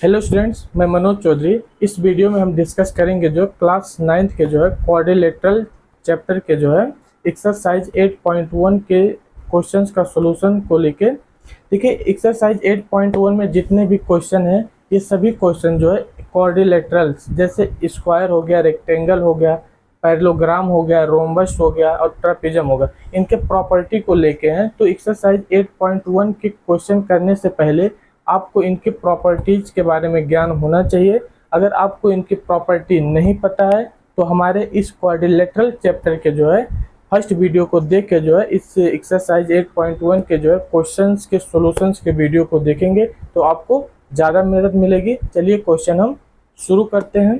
Hello students, मैं मनोज चौधरी। इस video में हम डिस्कस करेंगे जो क्लास 9th के जो है क्वाड्रिलेटरल चैप्टर के जो है एक्सरसाइज 8.1 के क्वेश्चंस का सॉल्यूशन को लेके। देखिए, एक्सरसाइज 8.1 में जितने भी क्वेश्चन हैं ये सभी क्वेश्चन जो है क्वाड्रिलेटरल्स जैसे स्क्वायर हो गया, रेक्टेंगल हो गया, पैरेललोग्राम हो गया, रोम्बस हो गया और ट्रापेजम हो गया, इनके प्रॉपर्टी को लेके हैं। तो एक्सरसाइज 8.1 के क्वेश्चन करने से पहले आपको इनके प्रॉपर्टीज के बारे में ज्ञान होना चाहिए। अगर आपको इनकी प्रॉपर्टी नहीं पता है तो हमारे इस क्वाड्रिलेटरल चैप्टर के जो है फर्स्ट वीडियो को देख के जो है इस एक्सरसाइज 8.1 के जो है क्वेश्चंस के सॉल्यूशंस के वीडियो को देखेंगे तो आपको ज़्यादा मदद मिलेगी। चलिए क्वेश्चन हम शुरू करते हैं।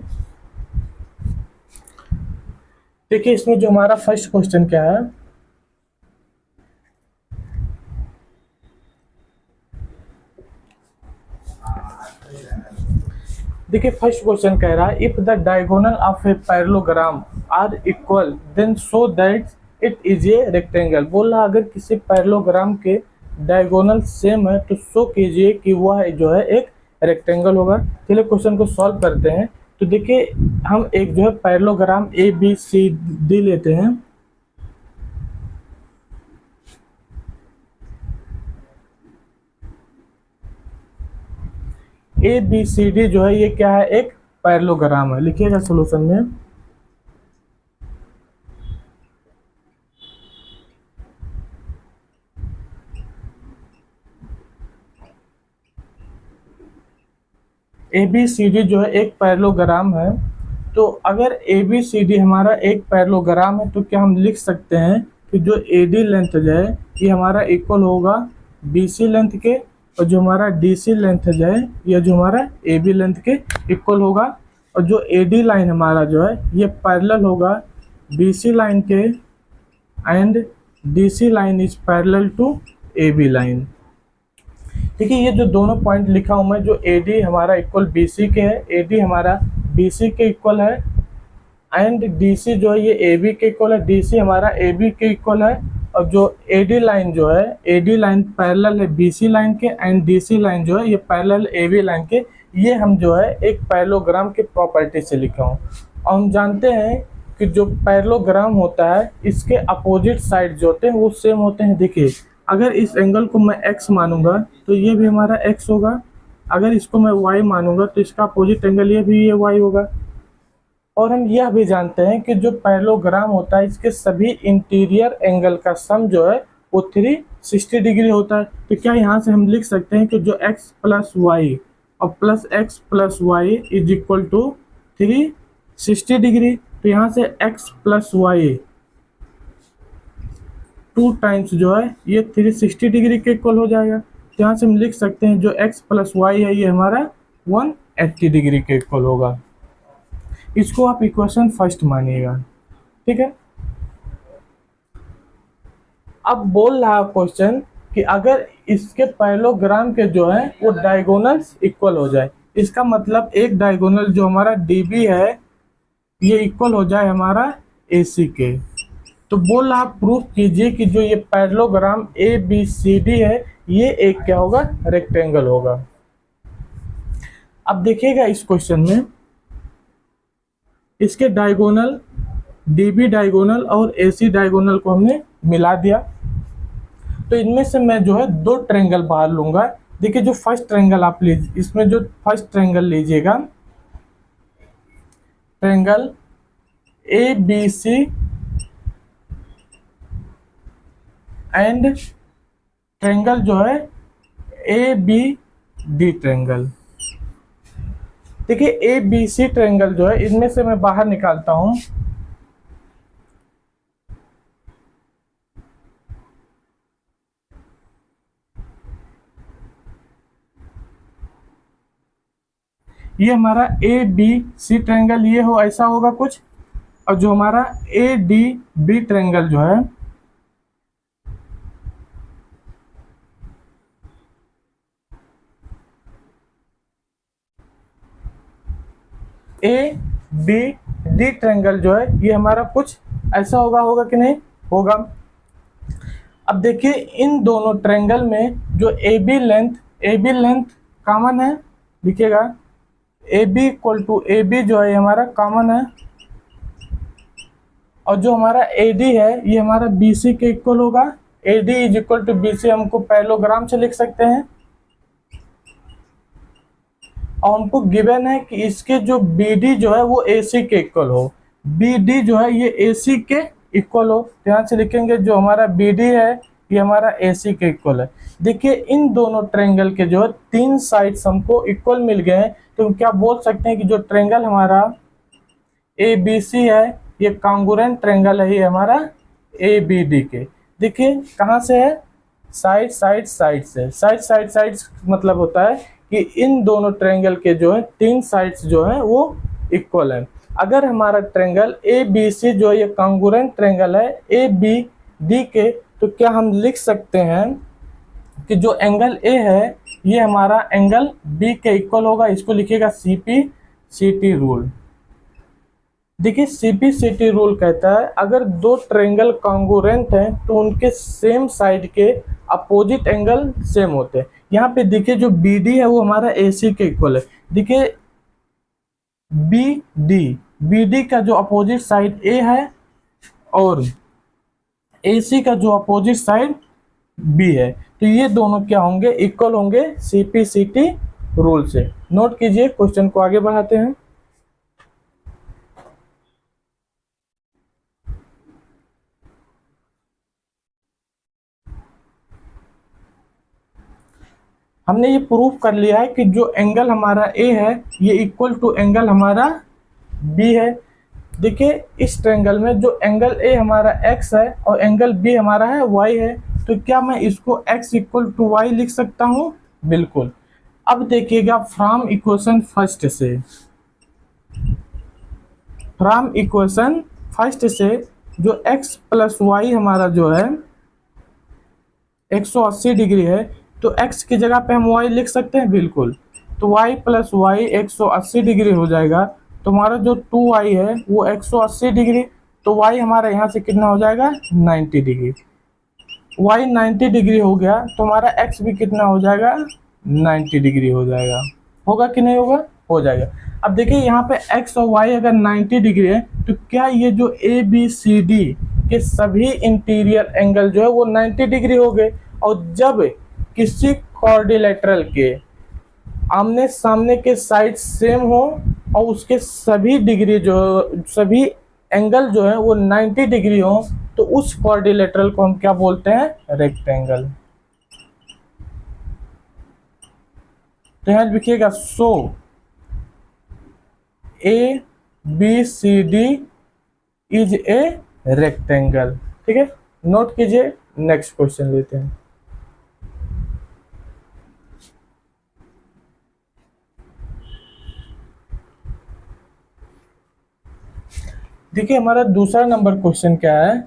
देखिए, इसमें जो हमारा फर्स्ट क्वेश्चन क्या है, देखिए फर्स्ट क्वेश्चन कह रहा है if the diagonal of a parallelogram are equal then show that it is a rectangle. बोल रहा अगर किसी पैरेललोग्राम के डायगोनल सेम है तो शो कीजिए कि वह जो है एक रेक्टेंगल होगा। चलिए क्वेश्चन को सॉल्व करते हैं। तो देखिए, हम एक जो है parallelogram A B C D लेते हैं। ए बी सी डी जो है ये क्या है, एक पैरेललोग्राम है। लिखिएगा सॉल्यूशन में। ए बी सी डी जो है एक पैरेललोग्राम है। तो अगर ए बी सी डी हमारा एक पैरेललोग्राम है तो क्या हम लिख सकते हैं कि जो ए डी लेंथ जो है ये हमारा इक्वल होगा बी सी लेंथ के, और जो हमारा डी सी लेंथ जो है ये जो हमारा ए बी लेंथ के इक्वल होगा। और जो ए डी लाइन हमारा जो है ये पैरेलल होगा बी सी लाइन के, and D C line is parallel to A B line. देखिए, ये जो दोनों पॉइंट लिखा हूँ मैं, जो ए डी हमारा इक्वल बी सी के है, ए डी हमारा बी सी के इक्वल है, एंड डी सी जो है ये ए बी के इक्वल है, डी सी हमारा ए बी के इक्वल है। और जो ए डी लाइन जो है, ए डी लाइन पैरेलल है बी सी लाइन के, एंड डी सी लाइन जो है ये पैरेलल ए बी लाइन के। ये हम जो है एक पैरेललोग्राम के प्रॉपर्टी से लिखा हूँ। और हम जानते हैं कि जो पैरेललोग्राम होता है इसके अपोजिट साइड जो होते हैं वो सेम होते हैं। देखिए, अगर इस एंगल को मैं x मानूंगा तो ये भी हमारा x होगा, अगर इसको मैं y मानूंगा तो इसका अपोजिट एंगल ये भी ये y होगा। और हम यह भी जानते हैं कि जो पैरेललोग्राम होता है इसके सभी इंटीरियर एंगल का सम जो है वो 360 डिग्री होता है। तो क्या यहाँ से हम लिख सकते हैं कि जो x प्लस वाई और plus x plus Y is equal to 360 degree. तो यहाँ से x प्लस वाई 2 टाइम्स जो है ये 360 डिग्री के इक्वल हो जाएगा। तो यहाँ से हम लिख सकते हैं जो x प्लस वाई है ये हमारा 180 डिग्री के इक्वल होगा। इसको आप इक्वेशन फर्स्ट मानिएगा, ठीक है। अब बोल रहा क्वेश्चन कि अगर इसके पैरेललोग्राम के जो है वो डायगोनल्स इक्वल हो जाए, इसका मतलब एक डायगोनल जो हमारा DB है ये इक्वल हो जाए हमारा AC के। तो बोल रहा प्रूफ कीजिए कि जो ये पैरेललोग्राम ABCD है ये एक क्या होगा, रेक्टेंगल होगा। अब देखिएगा इस क्वेश्चन में इसके डायगोनल DB डायगोनल और AC डायगोनल को हमने मिला दिया। तो इनमें से मैं जो है 2 ट्रायंगल बाहर लूंगा। देखिए, जो फर्स्ट ट्रायंगल आप लीजिए, इसमें जो फर्स्ट ट्रायंगल लीजिएगा ट्रायंगल ABC एंड ट्रायंगल जो है ABD ट्रायंगल। देखिए, ABC ट्रायंगल जो है इनमें से मैं बाहर निकालता हूं। ये हमारा ABC ट्रायंगल ये हो ऐसा होगा कुछ, और जो हमारा ADB ट्रायंगल जो है ABD ट्रायंगल जो है ये हमारा कुछ ऐसा होगा कि नहीं होगा। अब देखिए, इन दोनों ट्रायंगल में जो AB लेंथ कॉमन है, लिखिएगा A B equal to A B जो है हमारा कॉमन है, और जो हमारा ए डी है ये हमारा बी सी के इक्वल होगा। A D is equal to B C हमको पैरेललोग्राम से लिख सकते हैं, और हमको गिवन है कि इसके जो बी डी जो है वो ए सी के इक्वल हो, बी डी जो है ये ए सी के इक्वल हो। ध्यान से लिखेंगे जो हमारा बी डी है ये हमारा ए सी के इक्वल है। देखिए इन दोनों ट्रायंगल के जो है 3 साइड्स हमको इक्वल मिल गए हैं, तो हम क्या बोल सकते हैं कि जो ट्रायंगल हमारा ए बी सी है ये कॉन्ग्रुएंट ट्रायंगल है, ये हमारा ए बी डी के। देखिए कहाँ से है, साइड साइड साइड से। साइड साइड साइड मतलब होता है कि इन दोनों ट्रायंगल के जो है 3 साइड्स जो है वो इक्वल है। अगर हमारा ट्रायंगल ए बी सी जो है ये कॉन्ग्रुएंट ट्रायंगल है ए बी डी के, तो क्या हम लिख सकते हैं कि जो एंगल ए है ये हमारा एंगल बी के इक्वल होगा। इसको लिखिएगा C P C T rule. देखिए सीपीसीटी रूल कहता है अगर दो ट्रायंगल कॉन्ग्रुएंट हैं तो उनके सेम साइड के अपोजिट एंगल सेम होते हैं। यहाँ पे देखिए जो बी डी है वो हमारा ए सी के इक्वल है। देखिए बी डी का जो अपोजिट साइड ए है और ए सी का जो अपोजिट साइड बी है, तो ये दोनों क्या होंगे, इक्वल होंगे सीपीसीटी रूल से। नोट कीजिए, क्वेश्चन को आगे बढ़ाते हैं। हमने ये प्रूफ कर लिया है कि जो एंगल हमारा ए है ये इक्वल टू एंगल हमारा बी है। देखिए इस ट्रायंगल में जो एंगल ए हमारा एक्स है और एंगल बी हमारा है वाई है, तो क्या मैं इसको एक्स इक्वल टू वाई लिख सकता हूँ? बिल्कुल। अब देखिएगा फ्रॉम इक्वेशन फर्स्ट से जो एक्स प्लस वाई हमारा जो है 180 डिग्री है, तो x की जगह पे हम y लिख सकते हैं, बिल्कुल। तो y प्लस वाई 180 डिग्री हो जाएगा। तो हमारा जो 2y है वो 180 डिग्री, तो y हमारा यहाँ से कितना हो जाएगा, 90 डिग्री। y 90 डिग्री हो गया तो हमारा x भी कितना हो जाएगा, 90 डिग्री हो जाएगा। होगा कि नहीं होगा? हो जाएगा। अब देखिए यहाँ पे x और y अगर 90 डिग्री है तो क्या ये जो ए बी सी डी के सभी इंटीरियर एंगल जो है वो 90 डिग्री हो गए। और जब किसी क्वाड्रिलेटरल के आमने सामने के साइड सेम हो और उसके सभी डिग्री जो सभी एंगल जो है वो 90 डिग्री हो, तो उस क्वाड्रिलेटरल को हम क्या बोलते हैं, रेक्टेंगल। तो यहां लिखिएगा so A B C D is a rectangle. ठीक है, नोट कीजिए। नेक्स्ट क्वेश्चन लेते हैं। देखिए हमारा दूसरा नंबर क्वेश्चन क्या है।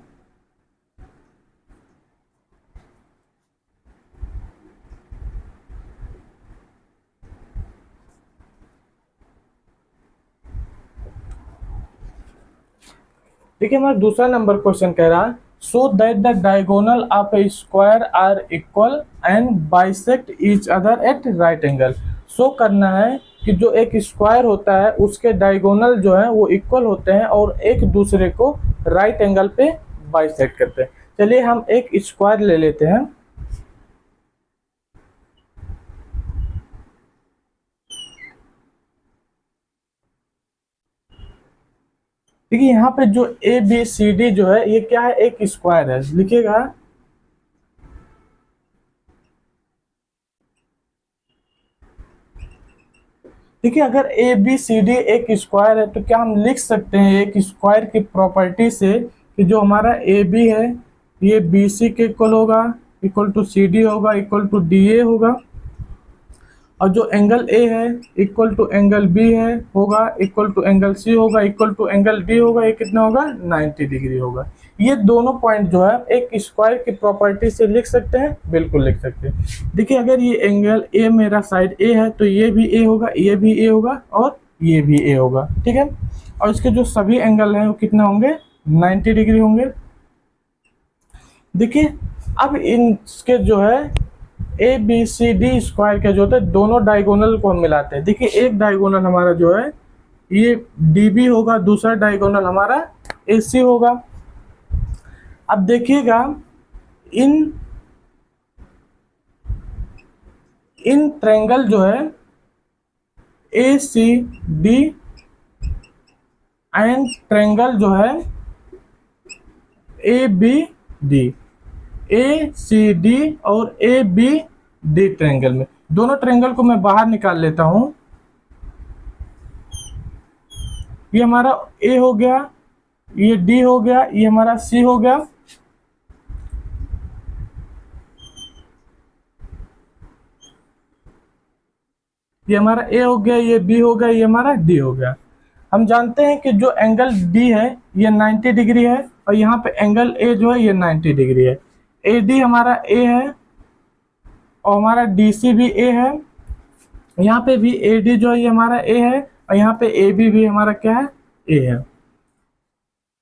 देखिए हमारा दूसरा नंबर क्वेश्चन कह रहा है so that the diagonal of a square are equal and bisect each other at right angle. Show करना है कि जो एक स्क्वायर होता है उसके डायगोनल जो है वो इक्वल होते हैं और एक दूसरे को राइट एंगल पे बाइसेक्ट करते हैं। चलिए हम एक स्क्वायर ले लेते हैं। देखिए यहाँ पे जो ए बी सी डी जो है ये क्या है, एक स्क्वायर है। लिखिएगा देखिए अगर ए बी सी डी एक स्क्वायर है तो क्या हम लिख सकते हैं एक स्क्वायर की प्रॉपर्टी से कि जो हमारा ए बी है ये बी सी के इक्वल होगा, इक्वल टू सी डी होगा, इक्वल टू डी ए होगा, और जो एंगल ए है इक्वल टू एंगल बी है होगा, इक्वल टू एंगल सी होगा, इक्वल टू एंगल डी होगा। ये कितना होगा, 90 डिग्री होगा। ये दोनों पॉइंट जो है एक स्क्वायर की प्रॉपर्टी से लिख सकते हैं, बिल्कुल लिख सकते हैं। देखिए अगर ये एंगल ए मेरा साइड ए है तो ये भी ए होगा, ये भी ए होगा और ये भी ए होगा। ठीक है, और इसके जो सभी एंगल हैं वो कितना होंगे, 90 डिग्री होंगे। देखिए अब इनके जो है A B C D square के जो होते हैं दोनों डायगोनल को हम मिलाते हैं। देखिए एक डायगोनल हमारा जो है ये डी बी होगा, दूसरा डायगोनल हमारा ए सी होगा। अब देखिएगा इन ट्रायंगल जो है A C D and triangle जो है A B D, A C D और ए बी डी ट्रायंगल में, दोनों ट्रायंगल को मैं बाहर निकाल लेता हूं। ये हमारा ए हो गया, ये डी हो गया, ये हमारा सी हो गया। ये हमारा ए हो गया, ये बी हो गया, ये हमारा डी हो गया। हम जानते हैं कि जो एंगल डी है ये 90 डिग्री है और यहाँ पे एंगल ए जो है ये 90 डिग्री है। ए डी हमारा ए है और हमारा डी सी भी ए है। यहाँ पे भी ए डी जो है ये हमारा ए है और यहाँ पे ए बी भी हमारा क्या है, ए है।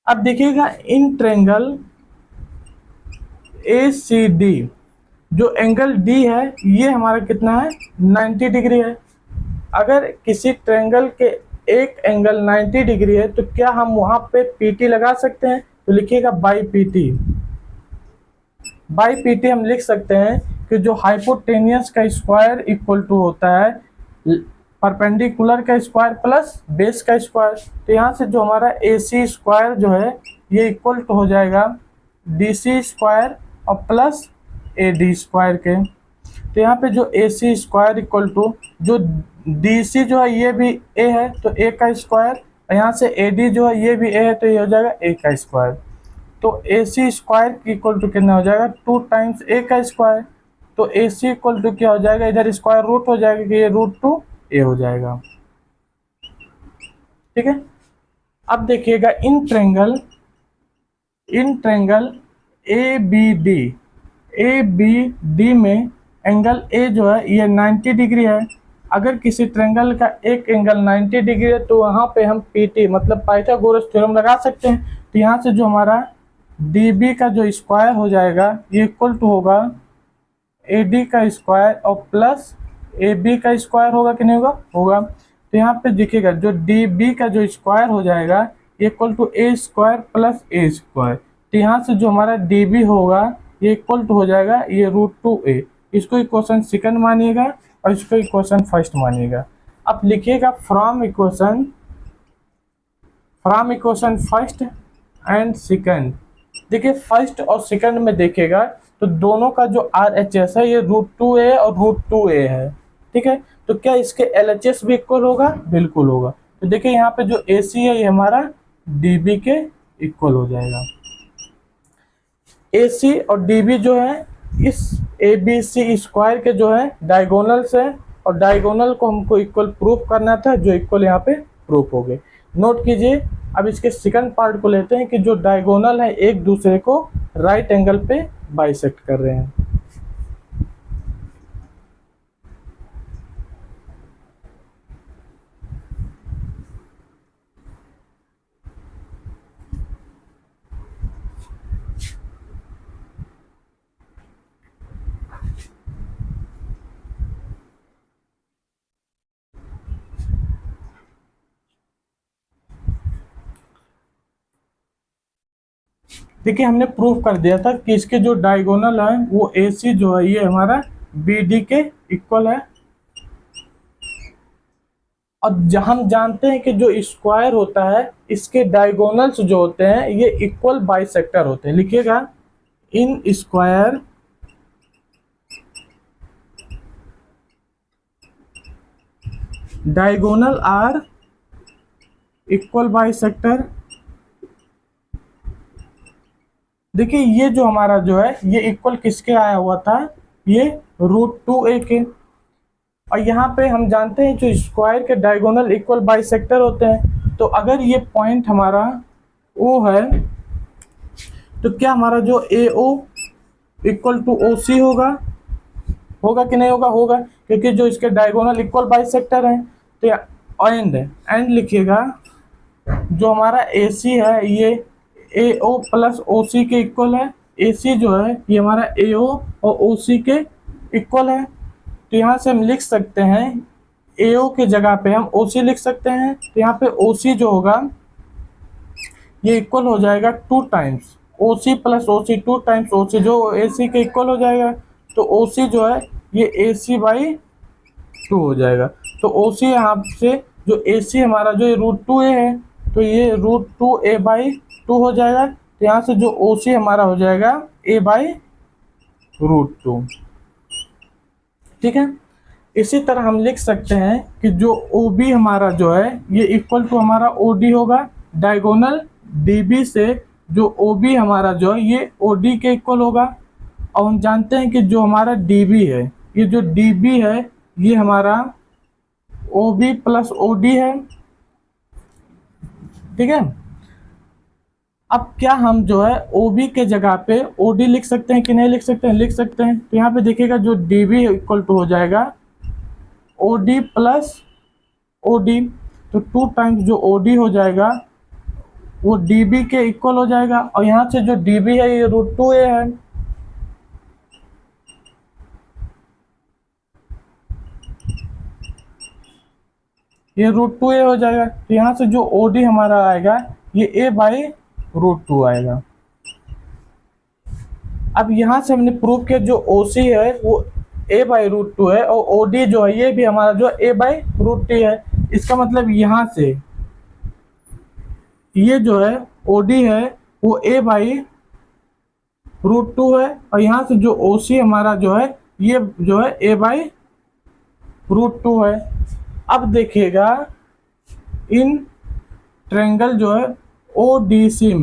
अब देखिएगा इन ट्रायंगल ए सी डी जो एंगल डी है ये हमारा कितना है, 90 डिग्री है। अगर किसी ट्रायंगल के एक एंगल 90 डिग्री है तो क्या हम वहां पे पीटी लगा सकते हैं? तो लिखिएगा बाई पीटी। बाई पीटी हम लिख सकते हैं कि जो हाइपोटेनियस का स्क्वायर इक्वल टू होता है परपेंडिकुलर का स्क्वायर प्लस बेस का स्क्वायर। तो यहाँ से जो हमारा ए सी स्क्वायर जो है ये इक्वल टू हो जाएगा डी सी स्क्वायर और प्लस ए डी स्क्वायर के। तो यहाँ पे जो ए सी स्क्वायर इक्वल टू जो डी सी जो है ये भी ए है तो ए का स्क्वायर, यहाँ से ए डी जो है ये भी ए है तो ये हो जाएगा ए का स्क्वायर। तो ए सी स्क्वायर इक्वल टू कितना हो जाएगा, 2 टाइम्स ए का स्क्वायर। तो ए सी इक्वल टू क्या हो जाएगा, इधर स्क्वायर रूट हो जाएगा कि ये √2 ए हो जाएगा। ठीक है। अब देखिएगा इन ट्रायंगल ए बी डी में एंगल ए जो है ये 90 डिग्री है। अगर किसी ट्रायंगल का एक एंगल 90 डिग्री है तो वहाँ पे हम पीटी मतलब पाइथागोरस थ्योरम लगा सकते हैं। तो यहाँ से जो हमारा डी बी का जो स्क्वायर हो जाएगा ये इक्वल टू होगा ए डी का स्क्वायर और प्लस ए बी का स्क्वायर होगा कि नहीं होगा, होगा। तो यहाँ पे देखिएगा जो डी बी का जो स्क्वायर हो जाएगा ये equal to A square plus A square. तो यहाँ से जो हमारा डी बी होगा ये इक्वल टू हो जाएगा ये √2a। इसको इक्वेशन सेकंड मानिएगा और इसको इक्वेशन फर्स्ट मानिएगा। अब लिखिएगा from equation first and second. देखिए फर्स्ट और सेकंड में देखिएगा तो दोनों का जो RHS है ये √2a और √2a है। ठीक है। तो क्या इसके LHS भी इक्वल होगा, बिल्कुल होगा। तो देखिए यहाँ पे जो AC है ये हमारा DB के इक्वल हो जाएगा। AC और DB जो है इस ABC स्क्वायर के जो है डायगोनल्स है और डायगोनल को हमको इक्वल प्रूफ करना था जो इक्वल यहाँ पे प्रूफ हो गए। नोट कीजिए। अब इसके सेकंड पार्ट को लेते हैं कि जो डायगोनल है एक दूसरे को राइट एंगल पे बाइसेक्ट कर रहे हैं। देखिए हमने प्रूफ कर दिया था कि इसके जो डायगोनल है वो AC जो है ये हमारा BD के इक्वल है। और हम जानते हैं कि जो स्क्वायर होता है इसके डायगोनल्स जो होते हैं ये इक्वल बाइसेक्टर होते हैं। लिखिएगा in square diagonal are equal bisector. देखिए ये जो हमारा जो है ये इक्वल किसके आया हुआ था, ये √2a के। और यहाँ पे हम जानते हैं जो स्क्वायर के डायगोनल इक्वल बाइसेक्टर होते हैं। तो अगर ये पॉइंट हमारा O है तो क्या हमारा जो AO इक्वल टू OC होगा, होगा कि नहीं होगा, होगा, क्योंकि जो इसके डायगोनल इक्वल बाइसेक्टर हैं। तो एंड लिखिएगा जो हमारा AC है ये AO प्लस OC के इक्वल है। AC जो है ये हमारा AO और OC के इक्वल है, तो यहाँ से हम लिख सकते हैं AO की जगह पे हम OC लिख सकते हैं। तो यहाँ पे OC जो होगा ये इक्वल हो जाएगा 2 times OC plus OC, 2 times OC जो AC के इक्वल हो जाएगा। तो OC जो है ये AC बाई 2 हो जाएगा। तो OC यहाँ से जो AC हमारा जो ये √2a है, तो ये √2a बाई 2 हो जाएगा। तो यहाँ से जो OC हमारा हो जाएगा a बाई √2। ठीक है, इसी तरह हम लिख सकते हैं कि जो OB हमारा जो है ये इक्वल टू हमारा OD होगा। डायगोनल DB से जो OB हमारा जो है ये OD के इक्वल होगा। और हम जानते हैं कि जो हमारा DB है, ये जो DB है ये हमारा OB प्लस OD है। ठीक है, अब क्या हम जो है OB के जगह पे OD लिख सकते हैं कि नहीं लिख सकते हैं? लिख सकते हैं। तो यहाँ पे देखिएगा जो DB इक्वल टू हो जाएगा OD प्लस OD, तो 2 टाइम्स जो OD हो जाएगा वो DB के इक्वल हो जाएगा। और यहाँ से जो DB है ये √2a है। ये √2a हो जाएगा। तो यहाँ से जो OD हमारा आएगा ये a बाई √2 आएगा। अब यहाँ से हमने प्रूव किया जो OC है वो a बाई √2 है और OD जो है ये भी हमारा जो a बाई √2 है। इसका मतलब यहाँ से ये जो है OD है वो a बाई √2 है और यहाँ से जो OC हमारा जो है ये जो है a बाई √2 है। अब देखिएगा इन ट्रायंगल जो है ODC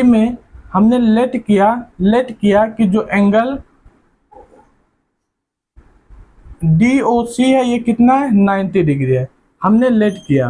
में हमने लेट किया कि जो एंगल DOC है ये कितना है 90 डिग्री है। हमने लेट किया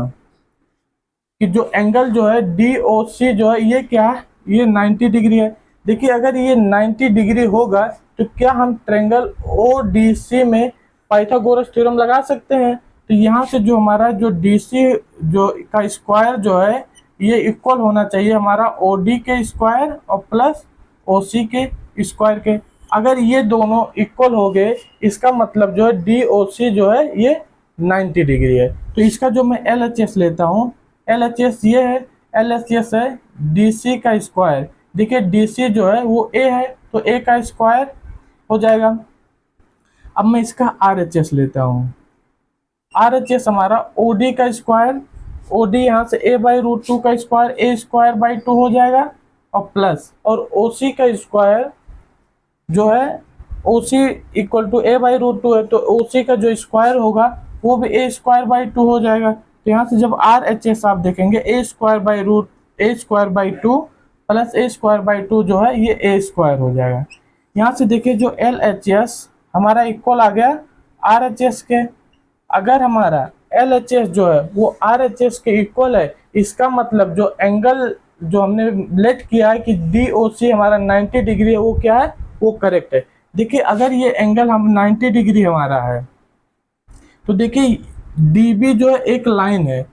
कि जो एंगल जो है DOC जो है ये क्या है, ये 90 डिग्री है। देखिए अगर ये 90 डिग्री होगा तो क्या हम ट्रायंगल ODC में पाइथागोरस थ्योरम लगा सकते हैं? तो यहाँ से जो हमारा जो DC जो का स्क्वायर जो है ये इक्वल होना चाहिए हमारा OD के स्क्वायर और प्लस OC के स्क्वायर के। अगर ये दोनों इक्वल हो गए इसका मतलब जो है DOC जो है ये 90 डिग्री है। तो इसका जो मैं LHS लेता हूँ, LHS ये है, LHS है DC का स्क्वायर। देखिए DC जो है वो A है तो A का स्क्वायर हो जाएगा। अब मैं इसका RHS लेता हूँ, RHS हमारा OD का स्क्वायर, OD यहाँ से a बाई √2 का स्क्वायर, a स्क्वायर बाई 2 हो जाएगा और प्लस और OC का स्क्वायर जो है OC equal to a by √2 है तो OC का जो स्क्वायर होगा वो भी a स्क्वायर बाई 2 हो जाएगा। तो यहाँ से जब RHS आप देखेंगे a square by 2 plus a square by 2 जो है ये a स्क्वायर हो जाएगा। यहाँ से देखिए जो LHS हमारा इक्वल आ गया RHS के। अगर हमारा LHS जो है वो RHS के इक्वल है इसका मतलब जो एंगल जो हमने लेट किया है कि DOC हमारा 90 डिग्री है वो क्या है, वो करेक्ट है। देखिए अगर ये एंगल हम 90 डिग्री हमारा है तो देखिए DB जो है एक लाइन है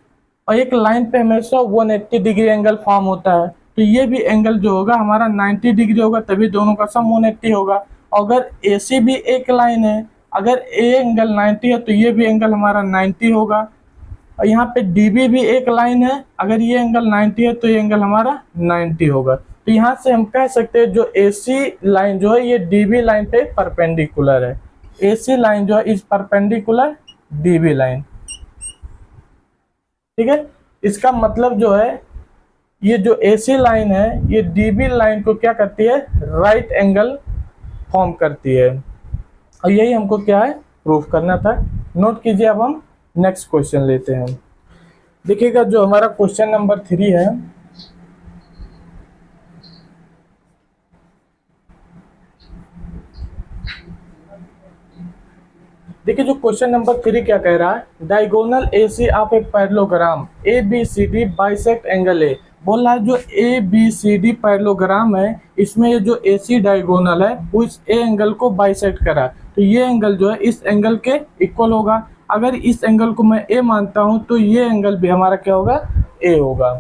और एक लाइन पे हमेशा 180 डिग्री एंगल फॉर्म होता है। तो ये भी एंगल जो होगा हमारा 90 डिग्री होगा तभी दोनों का सम 180 होगा। अगर AC भी एक लाइन है, अगर A एंगल 90 है तो ये भी एंगल हमारा 90 होगा। और यहाँ पे DB भी एक लाइन है, अगर ये एंगल 90 है तो ये एंगल हमारा 90 होगा। तो यहाँ से हम कह सकते हैं जो AC लाइन जो है ये DB लाइन पे परपेंडिकुलर है। AC लाइन जो है इज परपेंडिकुलर DB लाइन। ठीक है, इसका मतलब जो है ये जो AC लाइन है ये DB लाइन को क्या करती है, राइट एंगल फॉर्म करती है। और यही हमको क्या है, प्रूफ करना था। नोट कीजिए। अब हम नेक्स्ट क्वेश्चन लेते हैं। देखिएगा जो हमारा क्वेश्चन नंबर 3 है, देखिए जो क्वेश्चन नंबर 3 क्या कह रहा है, diagonal AC of a parallelogram ABCD bisect angle A। बोल रहा है जो ABCD पैरेललोग्राम है इसमें ये जो AC डायगोनल है वो इस A एंगल को बाइसेक्ट करा, तो ये एंगल जो है इस एंगल के इक्वल होगा। अगर इस एंगल को मैं A मानता हूं तो ये एंगल भी हमारा क्या होगा, A होगा।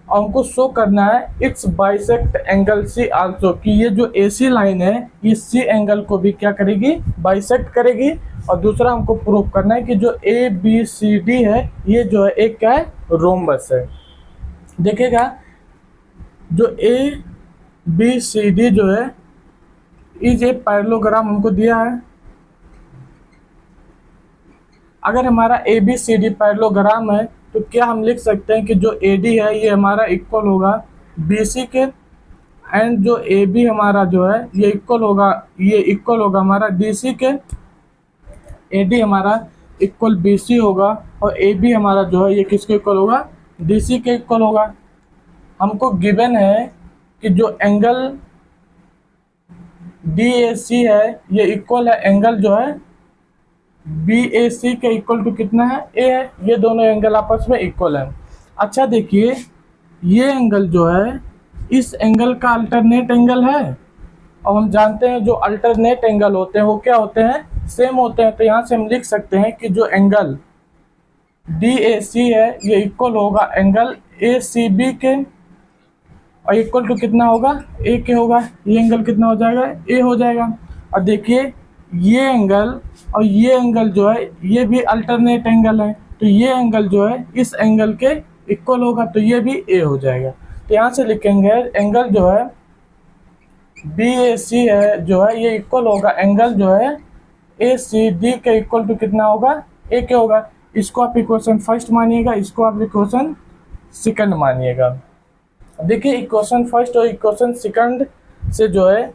और हमको शो करना है it's bisect angle C also, कि ये जो AC लाइन है ये C एंगल को भी क्या करेगी, बाइसेक्ट करेगी। और दूसरा हमको प्रूव करना है कि जो ABCD है ये जो है एक क्या है, रोम्बस है। देखिएगा जो ABCD जो है इज ए पैरेललोग्राम हमको दिया है। अगर हमारा ABCD पैरेललोग्राम है तो क्या हम लिख सकते हैं कि जो AD है ये हमारा इक्वल होगा BC के, एंड जो AB हमारा जो है ये इक्वल होगा हमारा DC के। AD हमारा इक्वल BC होगा और AB हमारा जो है ये किसके इक्वल होगा, DC के इक्वल होगा। हमको गिवन है कि जो एंगल DAC है ये इक्वल है एंगल जो है BAC के इक्वल टू कितना है, A है। ये दोनों एंगल आपस में इक्वल है। अच्छा देखिए ये एंगल जो है इस एंगल का अल्टरनेट एंगल है, और हम जानते हैं जो अल्टरनेट एंगल होते हैं वो क्या होते हैं, सेम होते हैं। तो यहाँ से हम लिख सकते हैं कि जो एंगल DAC है ये इक्वल होगा एंगल ACB के, और इक्वल टू कितना होगा, A के होगा। ये एंगल कितना हो जाएगा, A हो जाएगा। और देखिए ये एंगल और ये एंगल जो है ये भी अल्टरनेट एंगल है, तो ये एंगल जो है इस एंगल के इक्वल होगा, तो ये भी A हो जाएगा। तो यहाँ से लिखेंगे एंगल जो है BAC है जो है ये इक्वल होगा एंगल जो है ACD के इक्वल टू कितना होगा, A के होगा। इसको आप इक्वेशन फर्स्ट मानिएगा, इसको आप इक्वेशन सेकंड मानिएगा। देखिए इक्वेशन फर्स्ट और इक्वेशन सेकंड से जो है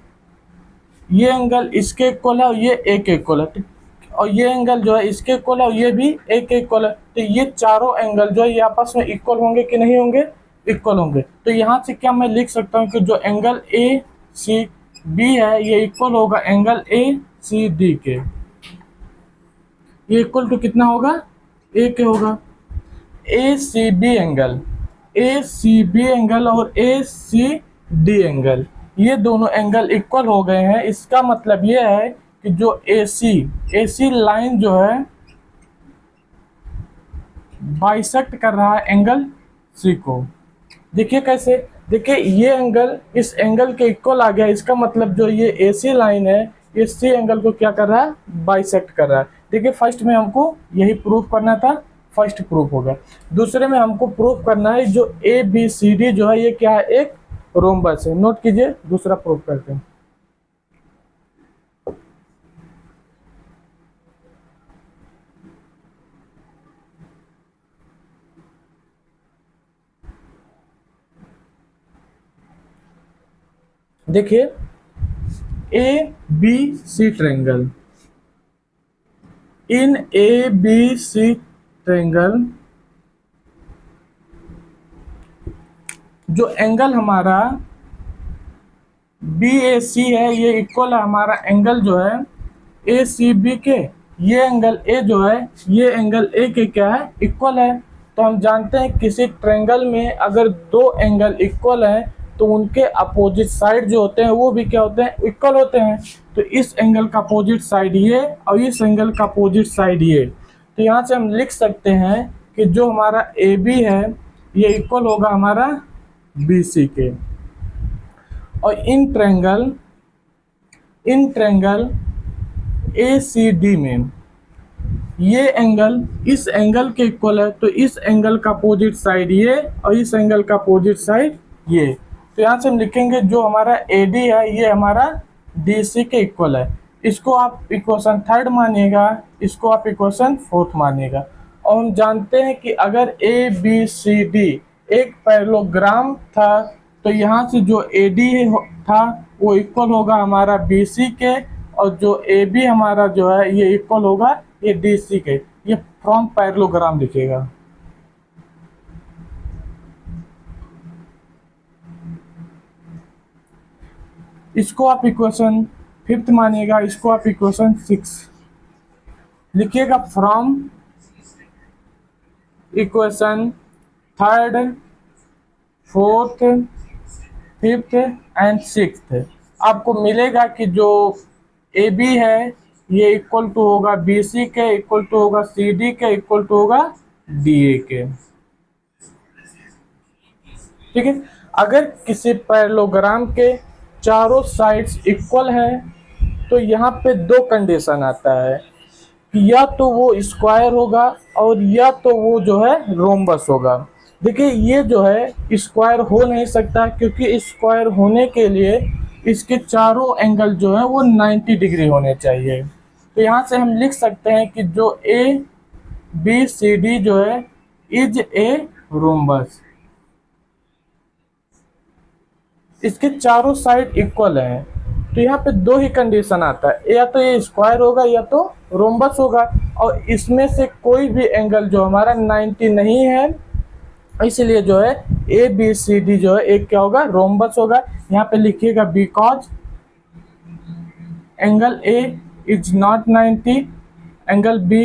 ये एंगल इसके इक्वल है और ये A के इक्वल है, और ये एंगल जो है इसके इक्वल है और ये भी A के इक्वल है। तो ये चारों एंगल जो है ये आपस में इक्वल होंगे कि नहीं होंगे, इक्वल होंगे। तो यहाँ से क्या मैं लिख सकता हूँ कि जो एंगल ACB है ये इक्वल होगा एंगल ACD के। ये इक्वल टू कितना होगा, A के होगा। ACB एंगल और ACD एंगल ये दोनों एंगल इक्वल हो गए हैं। इसका मतलब ये है कि जो AC लाइन जो है बाइसेक्ट कर रहा है एंगल C को। देखिए कैसे, देखिए ये एंगल इस एंगल के इक्वल आ गया, इसका मतलब जो ये AC लाइन है ये C एंगल को क्या कर रहा है, बाइसेक्ट कर रहा है। देखिए फर्स्ट में हमको यही प्रूफ करना था, फर्स्ट प्रूफ हो गया। दूसरे में हमको प्रूफ करना है जो ABCD जो है ये क्या है, एक रोम्बस है। नोट कीजिए दूसरा प्रूफ करते हैं। देखिए ABC ट्रायंगल, इन ABC ट्रायंगल जो एंगल हमारा BAC है ये इक्वल है हमारा एंगल जो है ACB के। ये एंगल A जो है ये एंगल A के क्या है, इक्वल है। तो हम जानते हैं किसी ट्रायंगल में अगर दो एंगल इक्वल हैं तो उनके अपोजिट साइड जो होते हैं वो भी क्या होते हैं, इक्वल होते हैं। तो इस एंगल का अपोजिट साइड ये और इस एंगल का अपोजिट साइड ये। तो यहाँ से हम लिख सकते हैं कि जो हमारा AB है ये इक्वल होगा हमारा BC के। और इन ट्रायंगल ACD में ये एंगल इस एंगल के इक्वल है, तो इस एंगल का अपोजिट साइड ये और इस एंगल का अपोजिट साइड ये। तो यहाँ से हम लिखेंगे जो हमारा AD है ये हमारा DC के इक्वल है। इसको आप इक्वेशन थर्ड मानिएगा, इसको आप इक्वेशन फोर्थ मानिएगा। और हम जानते हैं कि अगर ABCD एक पैरेललोग्राम था तो यहाँ से जो AD था वो इक्वल होगा हमारा BC के, और जो AB हमारा जो है ये इक्वल होगा ये DC के। ये फ्रॉम पैरेललोग्राम लिखेगा। इसको आप इक्वेशन फिफ्थ मानिएगा, इसको आप इक्वेशन 6 लिखिएगा। From equation third, fourth, fifth and sixth आपको मिलेगा कि जो AB है ये इक्वल टू होगा BC के, इक्वल टू होगा CD के, इक्वल टू होगा DA के। ठीक है। अगर किसी पैरेललोग्राम के चारों साइड्स इक्वल हैं तो यहाँ पे दो कंडीशन आता है कि या तो वो स्क्वायर होगा और या तो वो जो है रोम्बस होगा। देखिए ये जो है स्क्वायर हो नहीं सकता, क्योंकि स्क्वायर होने के लिए इसके चारों एंगल जो है वो 90 डिग्री होने चाहिए। तो यहाँ से हम लिख सकते हैं कि जो ए बी सी डी जो है इज ए रोम्बस। इसके चारों साइड इक्वल हैं, तो यहाँ पे दो ही कंडीशन आता है, या तो ये स्क्वायर होगा या तो रोम्बस होगा, और इसमें से कोई भी एंगल जो हमारा 90 नहीं है, इसलिए जो है ए बी सी डी जो है एक क्या होगा, रोम्बस होगा। यहाँ पे लिखिएगा because angle A is not 90, angle B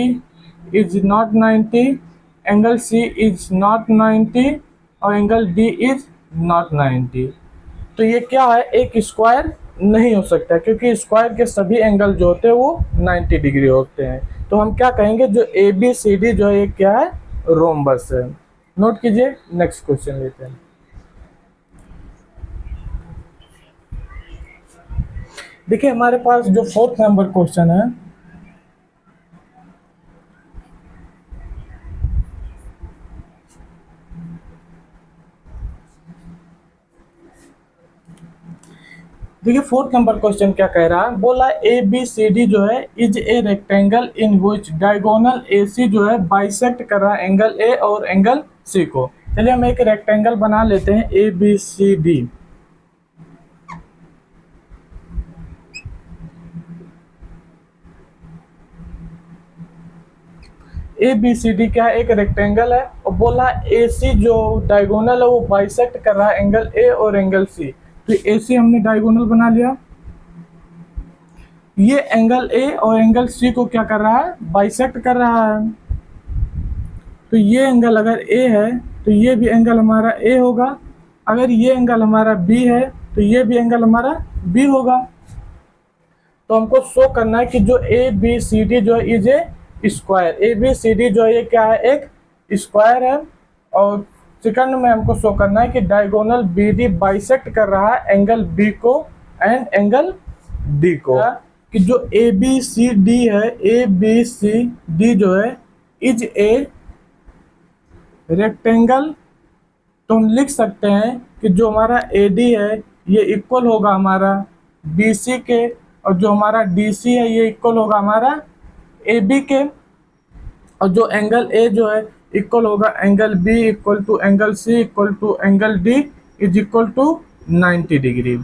is not 90, angle C is not 90 और एंगल डी इज नॉट 90। तो ये क्या है, एक स्क्वायर नहीं हो सकता, क्योंकि स्क्वायर के सभी एंगल जो होते हैं वो 90 डिग्री होते हैं। तो हम क्या कहेंगे, जो ए बी सी डी जो है ये क्या है, रोम्बस है। नोट कीजिए, नेक्स्ट क्वेश्चन लेते हैं। देखिए हमारे पास जो 4th नंबर क्वेश्चन है, देखिए 4th नंबर क्वेश्चन क्या कह रहा है, बोला ए बी सी डी जो है is a rectangle in which diagonal A C जो है बाइसेक्ट कर रहा है एंगल ए और एंगल सी को। चलिए हम एक रेक्टेंगल बना लेते हैं A B C D. A B C D क्या है, एक रेक्टेंगल है, और बोला ए सी जो डायगोनल है वो बाइसेक्ट कर रहा है एंगल ए और एंगल सी। तो ए सी हमने डायगोनल बना लिया, ये एंगल ए और एंगल सी को क्या कर रहा है, बाइसेक्ट कर रहा है। तो ये एंगल अगर ए है तो ये भी एंगल हमारा ए होगा, अगर ये एंगल हमारा बी है तो ये भी एंगल हमारा बी होगा। तो हमको शो करना है कि जो ए बी सी डी जो है is a square, A B C D जो है ये क्या है, एक स्क्वायर है। और सेकंड में हमको शो करना है कि डायगोनल बी डी बाइसेक्ट कर रहा है एंगल बी को एंड एंगल डी को। कि जो ए बी सी डी है, ए बी सी डी जो है इज ए रेक्टेंगल। तो हम लिख सकते हैं कि जो हमारा ए डी है ये इक्वल होगा हमारा बी सी के, और जो हमारा डी सी है ये इक्वल होगा हमारा ए बी के, और जो एंगल ए जो है इक्वल होगा angle B equal to angle C equal to angle D is equal to 90 degree.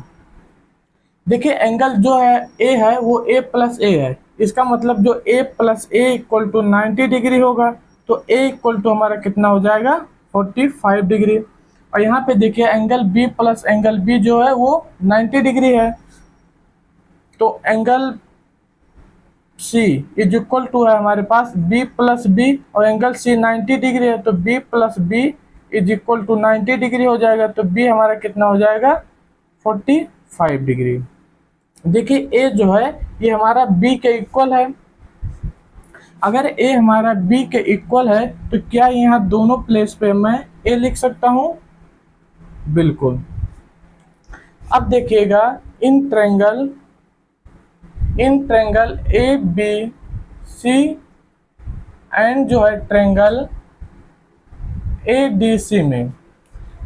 देखिए एंगल जो है ए है वो ए प्लस ए है, इसका मतलब जो A plus A equal to 90 degree होगा, तो ए इक्वल टू हमारा कितना हो जाएगा, 45 डिग्री। और यहाँ पे देखिए angle B plus angle B जो है वो 90 डिग्री है, तो angle C is equal to है हमारे पास बी प्लस बी, और एंगल सी 90 डिग्री है, तो B plus B is equal to 90 degree हो जाएगा। तो बी हमारा कितना हो जाएगा, 45 डिग्री। देखिए ए जो है ये हमारा बी के इक्वल है, अगर ए हमारा बी के इक्वल है तो क्या यहाँ दोनों प्लेस पे मैं ए लिख सकता हूँ, बिल्कुल। अब देखिएगा इन triangle A B C and जो है ट्रायंगल ए डी सी में,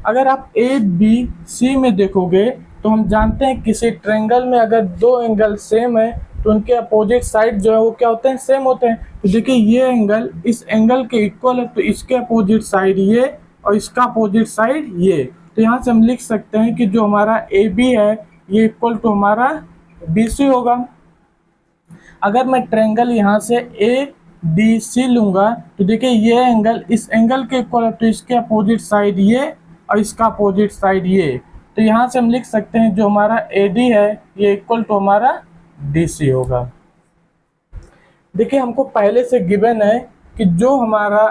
अगर आप ए बी सी में देखोगे तो हम जानते हैं किसी ट्रायंगल में अगर दो एंगल सेम है तो उनके अपोजिट साइड जो है वो क्या होते हैं, सेम होते हैं। तो देखिए ये एंगल इस एंगल के इक्वल है, तो इसके अपोजिट साइड ये और इसका अपोजिट साइड ये। तो यहाँ से हम लिख सकते हैं कि जो हमारा ए बी है ये इक्वल टू हमारा बी सी होगा। अगर मैं ट्रायंगल यहाँ से ए डी सी लूँगा तो देखिए ये एंगल इस एंगल के इक्वल है, तो इसके अपोजिट साइड ये और इसका अपोजिट साइड ये। तो यहाँ से हम लिख सकते हैं जो हमारा ए डी है ये इक्वल टू हमारा डी सी होगा। देखिए हमको पहले से गिवन है कि जो हमारा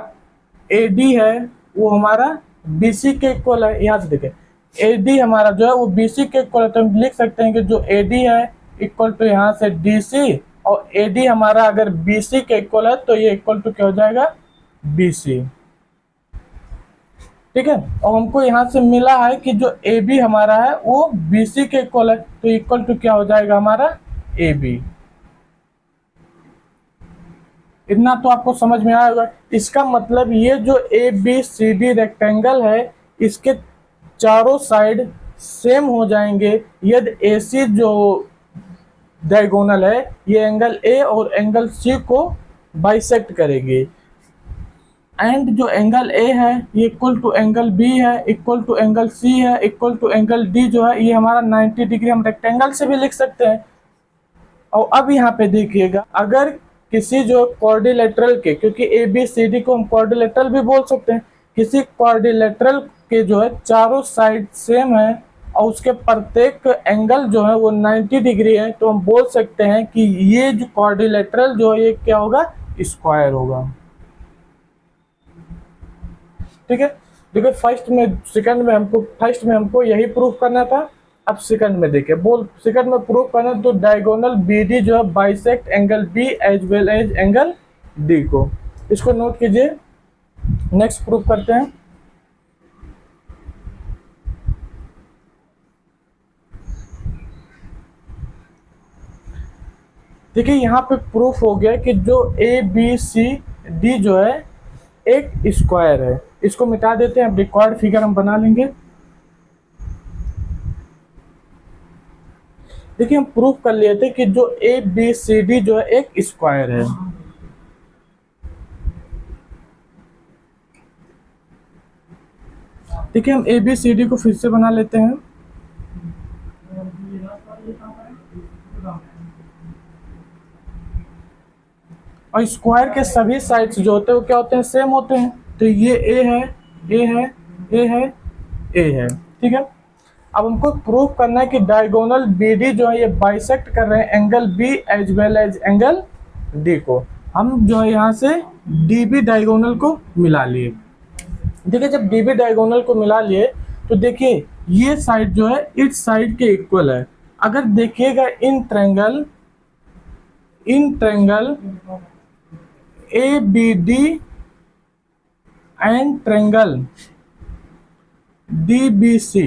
ए डी है वो हमारा बी सी के इक्वल है। यहाँ से देखिए ए डी हमारा जो है वो बी सी के इक्वल है, तो हम लिख सकते हैं कि जो ए डी है इक्वल टू यहाँ से डी सी, और ए डी हमारा अगर बी सी के इक्वल है तो ये इक्वल टू क्या हो जाएगा, बी सी। ठीक है। और हमको यहाँ से मिला है कि जो ए बी हमारा है वो बी सी के इक्वल है, तो इक्वल टू क्या हो जाएगा हमारा ए बी। इतना तो आपको समझ में आएगा। इसका मतलब ये जो A B C D rectangle है इसके चारों साइड सेम हो जाएंगे यदि ए सी जो डायगोनल है ये एंगल ए और एंगल सी को बाइसेक्ट करेगी। एंड जो एंगल ए है ये इक्वल टू एंगल बी है, इक्वल टू एंगल सी है, इक्वल टू एंगल डी जो है ये हमारा 90 डिग्री हम रेक्टेंगल से भी लिख सकते हैं। और अब यहाँ पे देखिएगा अगर किसी जो क्वाड्रिलेटरल के, क्योंकि ए बी सी डी को हम क्वाड्रिलेटरल भी बोल सकते हैं, किसी क्वाड्रिलेटरल के जो है चारों साइड सेम है और उसके प्रत्येक एंगल जो है वो 90 डिग्री है, तो हम बोल सकते हैं कि ये जो क्वाड्रिलेटरल जो है ये क्या होगा, स्क्वायर होगा। ठीक है। देखिए फर्स्ट में हमको यही प्रूफ करना था। अब सेकंड में देखिए, सेकंड में प्रूफ करना तो डायगोनल बी डी जो है bisect angle B as well as angle D को। इसको नोट कीजिए। नेक्स्ट प्रूफ करते हैं। देखिए यहाँ पे प्रूफ हो गया कि जो ए बी सी डी जो है एक स्क्वायर है। इसको मिटा देते हैं, अब रिक्वायर्ड फिगर हम बना लेंगे। देखिए हम प्रूफ कर लिए थे कि जो ए बी सी डी जो है एक स्क्वायर है। देखिए हम ए बी सी डी को फिर से बना लेते हैं। और स्क्वायर के सभी साइड्स जो होते हैं वो क्या होते हैं, सेम होते हैं। तो ये ए है, ए है, ए है, ए है। ठीक है। अब हमको प्रूफ करना है कि डायगोनल बी डी जो है ये बाइसेक्ट कर रहे हैं angle B as well as angle D को। हम जो है यहाँ से डी बी डायगोनल को मिला लिए। देखिए जब डी बी डायगोनल को मिला लिए तो देखिए ये साइड जो है इस साइड के इक्वल है। अगर देखिएगा इन triangle A B D and triangle D B C,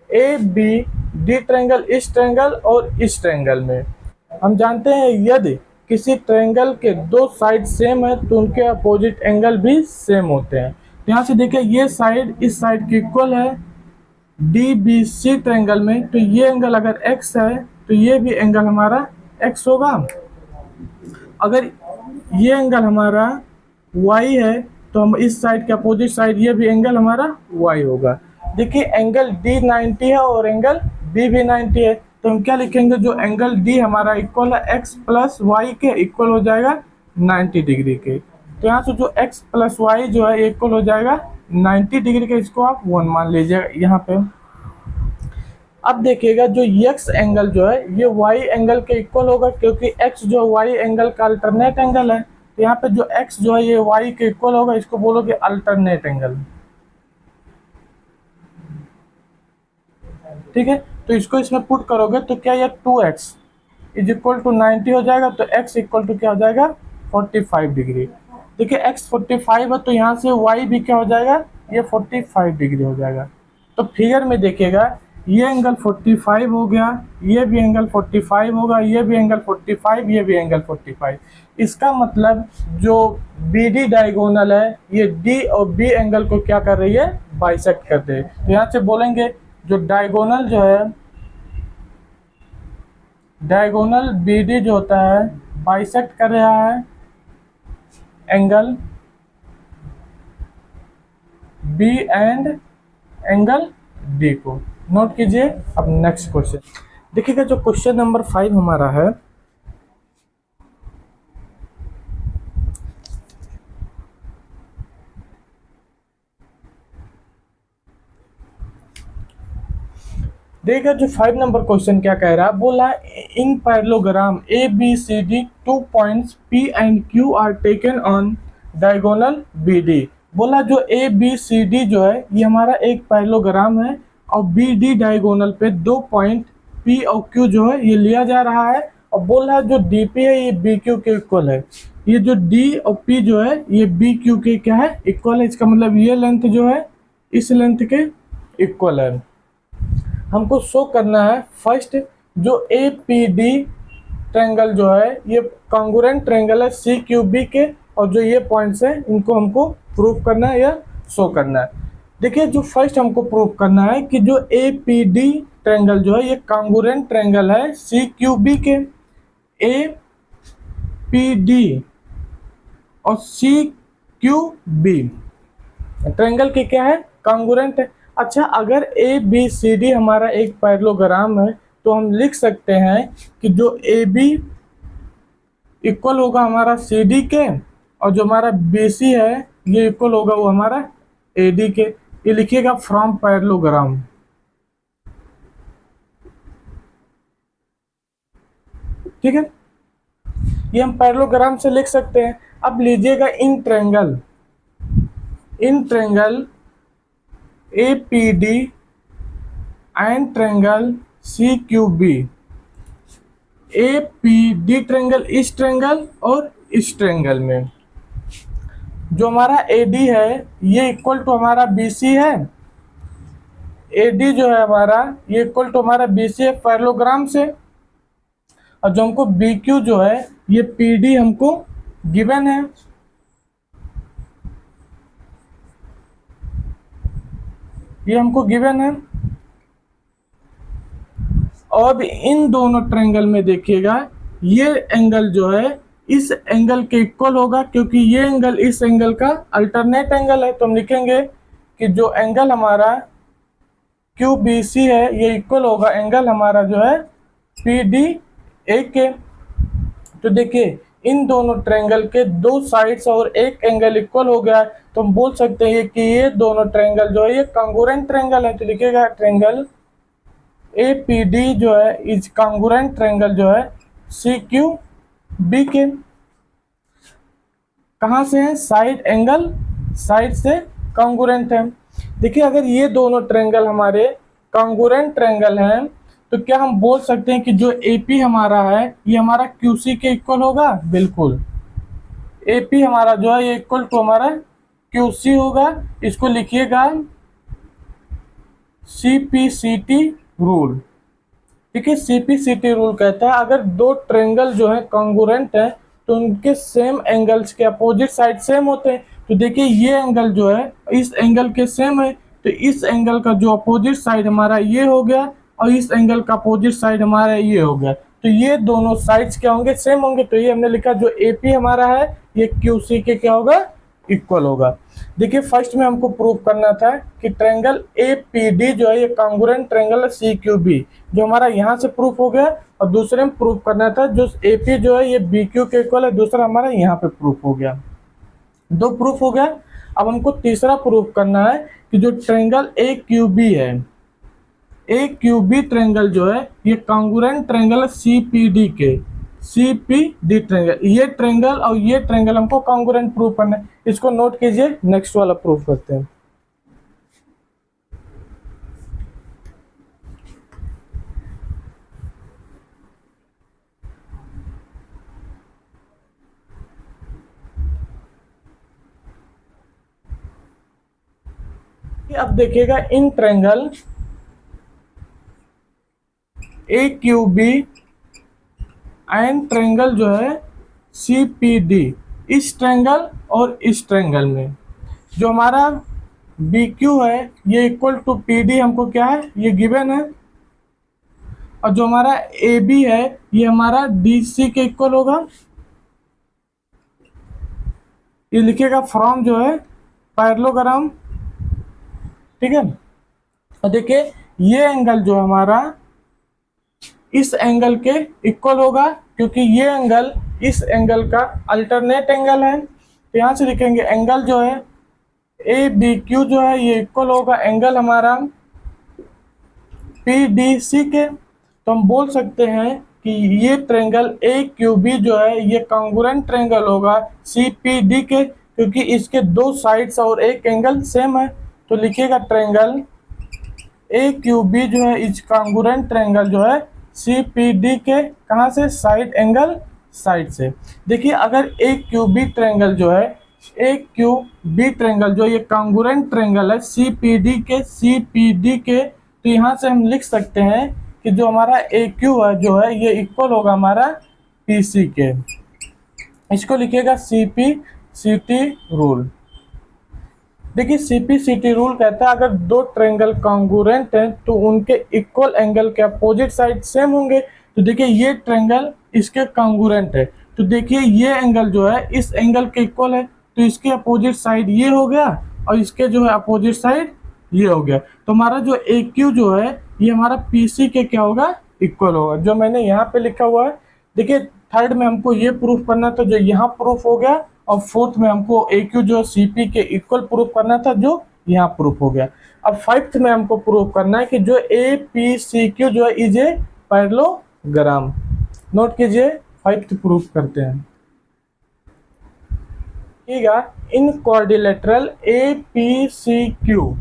A B D triangle इस ट्रायंगल और इस ट्रायंगल में हम जानते हैं यदि किसी ट्रायंगल के दो साइड सेम है तो उनके अपोजिट एंगल भी सेम होते हैं। तो यहाँ से देखिए ये साइड इस साइड के इक्वल है डी बी सी ट्रायंगल में, तो ये एंगल अगर x है तो ये भी एंगल हमारा x होगा। अगर ये एंगल हमारा y है तो हम इस साइड के अपोजिट साइड ये भी एंगल हमारा y होगा। देखिए एंगल D 90 है और एंगल B भी 90 है, तो हम क्या लिखेंगे, जो एंगल D हमारा इक्वल है x प्लस वाई के इक्वल हो जाएगा 90 डिग्री के। तो यहाँ से जो x प्लस वाई जो है इक्वल हो जाएगा 90 डिग्री के, इसको आप 1 मान लीजिएगा यहाँ पे। अब देखिएगा जो x एंगल जो है ये y एंगल के इक्वल होगा, क्योंकि x जो y एंगल का अल्टरनेट एंगल है। तो यहाँ पे जो x जो है ये y के इक्वल होगा, इसको बोलोगे अल्टरनेट एंगल। ठीक है। तो इसको इसमें पुट करोगे तो क्या ये 2x इज इक्वल टू 90 हो जाएगा, तो x इक्वल टू क्या हो जाएगा 45 डिग्री। देखिए x 45 है तो यहाँ से y भी क्या हो जाएगा, ये 45 डिग्री हो जाएगा। तो फिगर में देखिएगा ये एंगल 45 हो गया, ये भी एंगल 45 होगा, ये भी एंगल 45, ये भी एंगल 45। इसका मतलब जो बी डी डायगोनल है ये डी और बी एंगल को क्या कर रही है, बाइसेक्ट कर रही है। तो यहाँ से बोलेंगे जो डायगोनल जो है, डायगोनल बी डी जो होता है बाइसेक्ट कर रहा है angle B and angle D को। नोट कीजिए। अब नेक्स्ट क्वेश्चन देखिएगा, जो क्वेश्चन नंबर 5 हमारा है, देखिए जो 5 नंबर क्वेश्चन क्या कह रहा है, बोला in parallelogram A B C D 2 points P and Q are taken on diagonal B D. बोला जो ए बी सी डी जो है ये हमारा एक पैरेललोग्राम है और बी डी डायगोनल पे 2 पॉइंट P और Q जो है ये लिया जा रहा है, और बोल रहा है जो DP है ये BQ के इक्वल है। ये जो D और P जो है ये BQ के क्या है, इक्वल है। इसका मतलब ये लेंथ जो है इस लेंथ के इक्वल है। हमको शो करना है फर्स्ट जो ए पी डी ट्रायंगल जो है ये कॉन्ग्रुएंट ट्रायंगल है सी क्यू बी के, और जो ये पॉइंट्स हैं इनको हमको प्रूव करना है या शो करना है। देखिए जो फर्स्ट हमको प्रूव करना है कि जो ए पी डी ट्रायंगल जो है ये कॉन्ग्रुएंट ट्रायंगल है सी क्यू बी के। ए पी डी और सी क्यू बी ट्रायंगल के क्या है, कॉन्ग्रुएंट है। अच्छा, अगर ए बी सी डी हमारा एक पैरेललोग्राम है तो हम लिख सकते हैं कि जो ए बी इक्वल होगा हमारा सी डी के, और जो हमारा बी सी है ये इक्वल होगा वो हमारा ए डी के। ये लिखिएगा फ्रॉम पैरेललोग्राम। ठीक है, ये हम पैरेललोग्राम से लिख सकते हैं। अब लीजिएगा in triangle A P D and triangle C Q B. A P D triangle इस ट्रायंगल और इस ट्रायंगल में जो हमारा ए डी है ये इक्वल टू हमारा बी सी है। ए डी जो है हमारा ये इक्वल टू हमारा बी सी है पैरेललोग्राम से, और जो हमको बी क्यू जो है ये पी डी हमको गिवन है। ये हमको गिवन है। और इन दोनों ट्रायंगल में देखिएगा ये एंगल जो है इस एंगल के इक्वल होगा, क्योंकि ये एंगल इस एंगल का अल्टरनेट एंगल है। तो हम लिखेंगे कि जो एंगल हमारा क्यू बी सी है ये इक्वल होगा एंगल हमारा जो है पी डी ए के। तो देखिए इन दोनों ट्रायंगल के दो साइड्स और एक एंगल इक्वल हो गया है, तो हम बोल सकते हैं कि ये दोनों ट्रायंगल जो है ये कॉन्ग्रुएंट ट्रायंगल है। तो लिखिएगा ट्रायंगल ए पी डी जो है इज कॉन्ग्रुएंट ट्रायंगल जो है सी क्यू बी के। कहाँ से है, साइड एंगल साइड से कॉन्ग्रुएंट है। देखिए अगर ये दोनों ट्रायंगल हमारे कॉन्ग्रुएंट ट्रायंगल हैं तो क्या हम बोल सकते हैं कि जो AP हमारा है ये हमारा QC के इक्वल होगा। बिल्कुल, AP हमारा जो है ये इक्वल टू हमारा QC होगा। इसको लिखिएगा CPCT रूल। ठीक है, CPCT रूल कहता है अगर दो ट्रायंगल जो है कॉन्ग्रुएंट है तो उनके सेम एंगल्स के अपोजिट साइड सेम होते हैं। तो देखिए ये एंगल जो है इस एंगल के सेम है, तो इस एंगल का जो अपोजिट साइड हमारा ये हो गया और इस एंगल का अपोजिट साइड हमारा ये हो गया। तो ये दोनों साइड्स क्या होंगे, सेम होंगे। तो ये हमने लिखा जो AP हमारा है ये QC के क्या होगा, इक्वल होगा। देखिए फर्स्ट में हमको प्रूव करना था कि ट्रायंगल APD जो है ये कॉन्ग्रुएंट ट्रायंगल है CQB, जो हमारा यहाँ से प्रूफ हो गया। और दूसरे में प्रूफ करना था जो AP जो है ये BQ के इक्वल है, दूसरा हमारा यहाँ पे प्रूफ हो गया। दो प्रूफ हो गया। अब हमको तीसरा प्रूफ करना है कि जो ट्रायंगल AQB है, AQB ट्रायंगल जो है ये कॉन्ग्रुएंट ट्रायंगल है CPD के। CPD ट्रायंगल, ये ट्रायंगल और ये ट्रायंगल हमको कॉन्ग्रुएंट प्रूव करना है। इसको नोट कीजिए, नेक्स्ट वाला प्रूफ करते हैं। अब देखिएगा in triangle AQB and triangle जो है CPD, इस ट्रायंगल और इस ट्रायंगल में जो हमारा BQ है ये इक्वल टू PD हमको क्या है ये गिवन है, और जो हमारा AB है ये हमारा DC के इक्वल होगा। ये लिखिएगा फ्रॉम जो है पैरेललोग्राम। ठीक है, और देखिए ये एंगल जो हमारा इस एंगल के इक्वल होगा, क्योंकि ये एंगल इस एंगल का अल्टरनेट एंगल है। तो यहाँ से लिखेंगे एंगल जो है ABQ जो है ये इक्वल होगा एंगल हमारा PDC के। तो हम बोल सकते हैं कि ये ट्रायंगल AQB जो है ये कॉन्ग्रुएंट ट्रायंगल होगा CPD के, क्योंकि इसके दो साइड्स और एक एंगल सेम है। तो लिखिएगा ट्रायंगल AQB जो है इस कॉन्ग्रुएंट ट्रायंगल जो है CPD के, कहाँ से, साइड एंगल साइड से। देखिए अगर AQB ट्रायंगल जो है ए क्यू बी ट्रायंगल जो ये कॉन्ग्रुएंट ट्रायंगल है सीपीडी के, तो यहाँ से हम लिख सकते हैं कि जो हमारा ए क्यू है जो है ये इक्वल होगा हमारा पीसी के। इसको लिखिएगा सीपी सीटी रूल। देखिए सीपी सीटी रूल कहता है अगर दो ट्रायंगल कॉन्ग्रुएंट हैं तो उनके इक्वल एंगल के अपोजिट साइड सेम होंगे। तो देखिए ये ट्रायंगल इसके कॉन्ग्रुएंट है, तो देखिए ये एंगल जो है इस एंगल के इक्वल है, तो इसके अपोजिट साइड ये हो गया और इसके जो है अपोजिट साइड ये हो गया। तो हमारा जो ए क्यू जो है ये हमारा पीसी के क्या होगा, इक्वल होगा, जो मैंने यहाँ पे लिखा हुआ है। देखिए थर्ड में हमको ये प्रूफ करना था जो यहाँ प्रूफ हो गया, और फोर्थ में हमको ए क्यू जो सीपी के इक्वल प्रूफ करना था जो यहाँ प्रूफ हो गया। अब फिफ्थ में हमको प्रूफ करना है कि जो ए पी सी क्यू जो है इज ए पैरेललोग्राम। नोट कीजिए फिफ्थ प्रूफ करते हैं। ठीक है, in quadrilateral A P C Q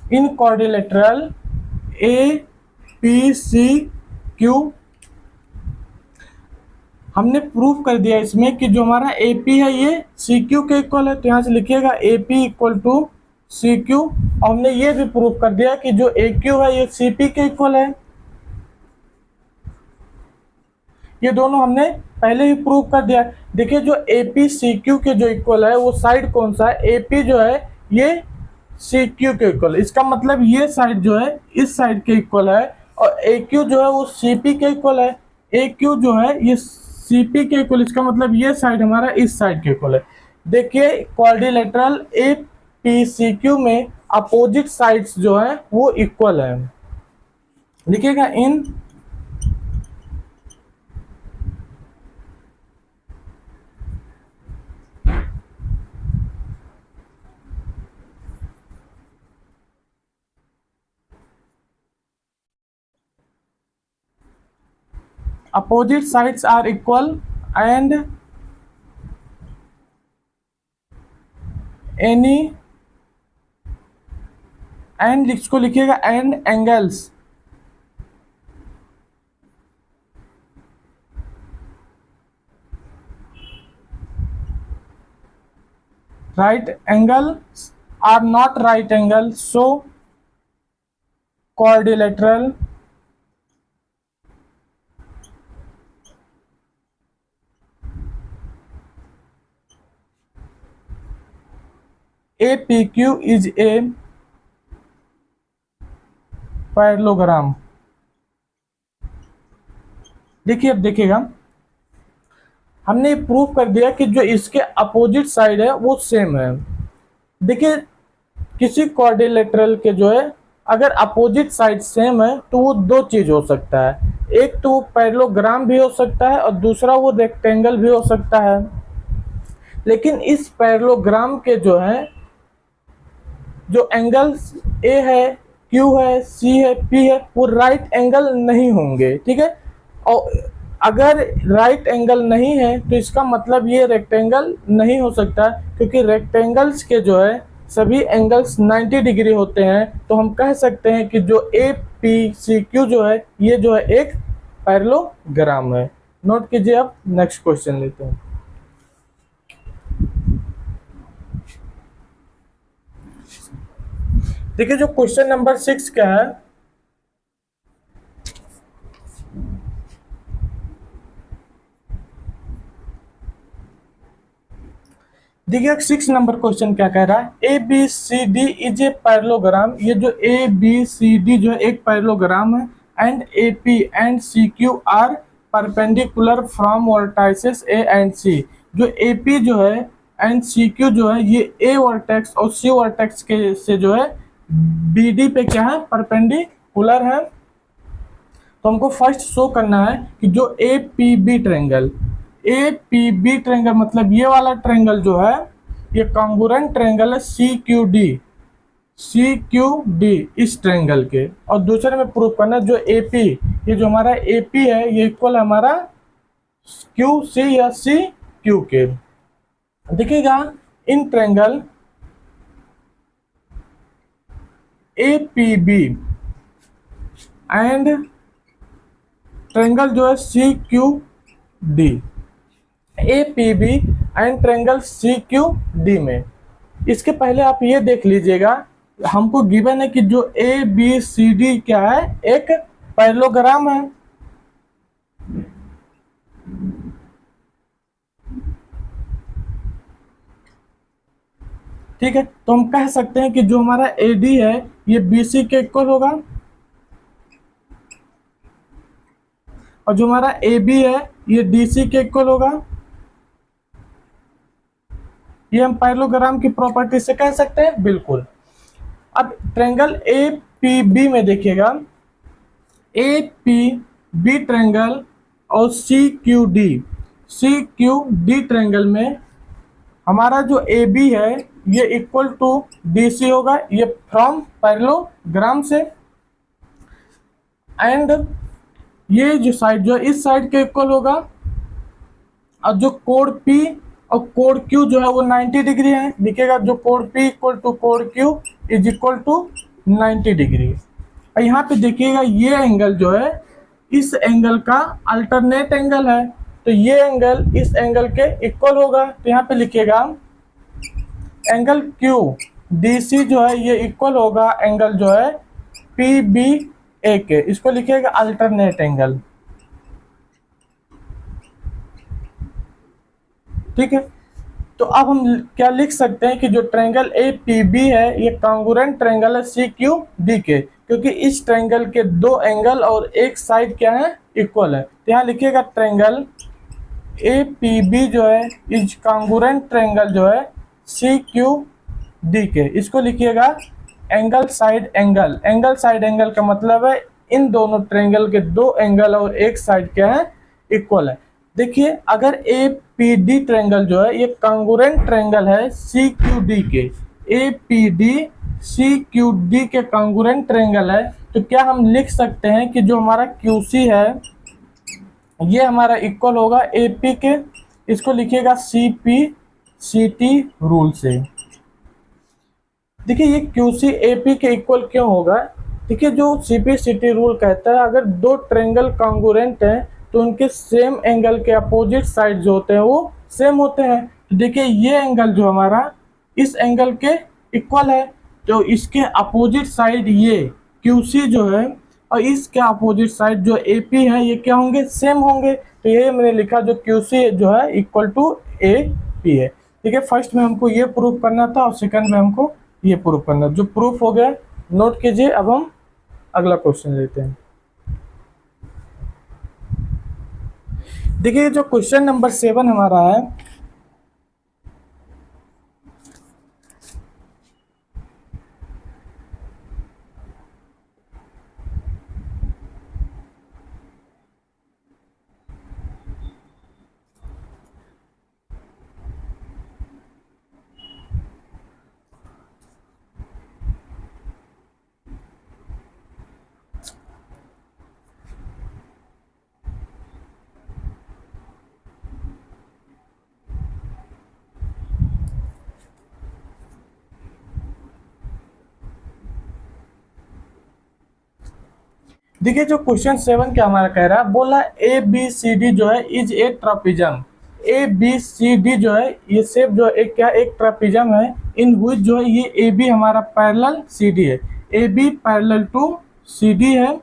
in quadrilateral A P C Q हमने प्रूफ कर दिया इसमें कि जो हमारा ए पी है ये सी क्यू के इक्वल है, तो यहाँ से लिखिएगा A P equal to C Q. और हमने ये भी प्रूफ कर दिया कि जो ए क्यू है ये सी पी के इक्वल है। ये दोनों हमने पहले ही प्रूफ कर दिया। देखिए जो ए पी सी क्यू के जो इक्वल है वो साइड कौन सा है, ए पी जो है ये सी क्यू के इक्वल, इसका मतलब ये साइड जो है इस साइड के इक्वल है, और ए क्यू जो है वो सी पी के इक्वल है। ए क्यू जो है ये सी पी के इक्वल, इसका मतलब ये साइड हमारा इस साइड के इक्वल है। देखिए quadrilateral A P C Q में अपोजिट साइड्स जो है वो इक्वल है। लिखिएगा इन opposite sides are equal and any and इसको लिखिएगा and angles right angles are not right angle, so quadrilateral APQ is a parallelogram. देखिए अब देखिएगा हमने प्रूफ कर दिया कि जो इसके अपोजिट साइड है वो सेम है। देखिए किसी क्वाड्रिलेटरल के जो है अगर अपोजिट साइड सेम है तो वो दो चीज हो सकता है, एक तो वो पैरेललोग्राम भी हो सकता है और दूसरा वो रेक्टेंगल भी हो सकता है। लेकिन इस पैरेललोग्राम के जो है जो एंगल्स ए है, क्यू है, सी है, पी है, वो राइट एंगल नहीं होंगे। ठीक है, और अगर राइट एंगल नहीं है तो इसका मतलब ये रेक्टेंगल नहीं हो सकता, क्योंकि रेक्टेंगल्स के जो है सभी एंगल्स 90 डिग्री होते हैं। तो हम कह सकते हैं कि जो ए पी सी क्यू जो है ये जो है एक पैरेललोग्राम है। नोट कीजिए, अब नेक्स्ट क्वेश्चन लेते हैं। देखिए जो क्वेश्चन नंबर 6 क्या है, देखिए 6 नंबर क्वेश्चन क्या कह रहा है, A B C D is a parallelogram. ये जो ए बी सी डी जो है एक पैरेललोग्राम है, and A P and C Q are perpendicular from vertices A and C. जो ए पी जो है एंड सी क्यू जो है ये ए वर्टेक्स और सी वर्टेक्स के से जो है बी डी पे क्या है, परपेंडिकुलर है। तो हमको फर्स्ट शो करना है कि जो A P B triangle, A P B triangle मतलब ये वाला ट्रायंगल जो है ये कॉन्ग्रुएंट ट्रायंगल है सी क्यू डी इस ट्रायंगल के। और दूसरे में प्रूफ करना जो ए पी, ये जो हमारा ए पी है ये इक्वल है हमारा क्यू सी या सी क्यू के। देखिएगा इन triangle A P B and triangle जो है C Q D, A P B and triangle C Q D में। इसके पहले आप ये देख लीजिएगा, हमको गिवन है कि जो ए बी सी डी क्या है, एक पैरेललोग्राम है। ठीक है, तो हम कह सकते हैं कि जो हमारा ए डी है ये बी सी के इक्वल होगा, और जो हमारा ए बी है ये डी सी के इक्वल होगा। ये हम पैरेललोग्राम की प्रॉपर्टी से कह सकते हैं, बिल्कुल। अब ट्रायंगल ए पी बी में देखिएगा, ए पी बी ट्रायंगल और सी क्यू डी ट्रायंगल में हमारा जो ए बी है ये इक्वल टू डी सी होगा, ये फ्रॉम पैरेललोग्राम से। एंड ये जो साइड जो है इस साइड के इक्वल होगा, और जो कोण P और कोण Q जो है वो 90 डिग्री है। लिखिएगा जो कोण P इक्वल टू कोण Q is equal to 90 degree. और यहाँ पे देखिएगा ये एंगल जो है इस एंगल का अल्टरनेट एंगल है, तो ये एंगल इस एंगल के इक्वल होगा। तो यहाँ पे लिखिएगा एंगल Q DC जो है ये इक्वल होगा एंगल जो है PBA के, इसको लिखिएगा अल्टरनेट एंगल। ठीक है, तो अब हम क्या लिख सकते हैं कि जो ट्रायंगल APB है ये कॉन्ग्रुएंट ट्रायंगल है CQD के, क्योंकि इस ट्रायंगल के दो एंगल और एक साइड क्या है, इक्वल है। तो यहाँ लिखिएगा ट्रायंगल APB जो है इज कॉन्ग्रुएंट ट्रायंगल जो है CQD के, इसको लिखिएगा angle side angle. Angle side angle का मतलब है इन दोनों ट्रायंगल के दो एंगल और एक साइड क्या है, इक्वल है। देखिए अगर APD ट्रायंगल जो है ये कॉन्ग्रुएंट ट्रायंगल है CQD के, APD CQD के कॉन्ग्रुएंट ट्रायंगल है, तो क्या हम लिख सकते हैं कि जो हमारा QC है ये हमारा इक्वल होगा AP के, इसको लिखिएगा CP/CT रूल से। देखिए ये QC AP के इक्वल क्यों होगा, देखिए जो CP/CT रूल कहता है अगर दो ट्रायंगल कॉन्ग्रुएंट हैं तो उनके सेम एंगल के अपोजिट साइड जो होते हैं वो सेम होते हैं। तो देखिए ये एंगल जो हमारा इस एंगल के इक्वल है, तो इसके अपोजिट साइड ये QC जो है और इसके अपोजिट साइड जो AP है ये क्या होंगे, सेम होंगे। तो ये मैंने लिखा जो QC जो है इक्वल टू AP है। ठीक है, फर्स्ट में हमको ये प्रूफ करना था और सेकंड में हमको ये प्रूफ करना, जो प्रूफ हो गया नोट कीजिए। अब हम अगला क्वेश्चन लेते हैं। देखिए जो क्वेश्चन नंबर 7 हमारा है, देखिए जो क्वेश्चन 7 क्या हमारा कह रहा है, बोला ABCD जो है इज ए ट्रापिज्म। ABCD जो है ये शेप जो है एक क्या, एक ट्रापिज्म है इन व्हिच जो है ये AB हमारा पैरेलल CD है, AB पैरेलल टू CD है।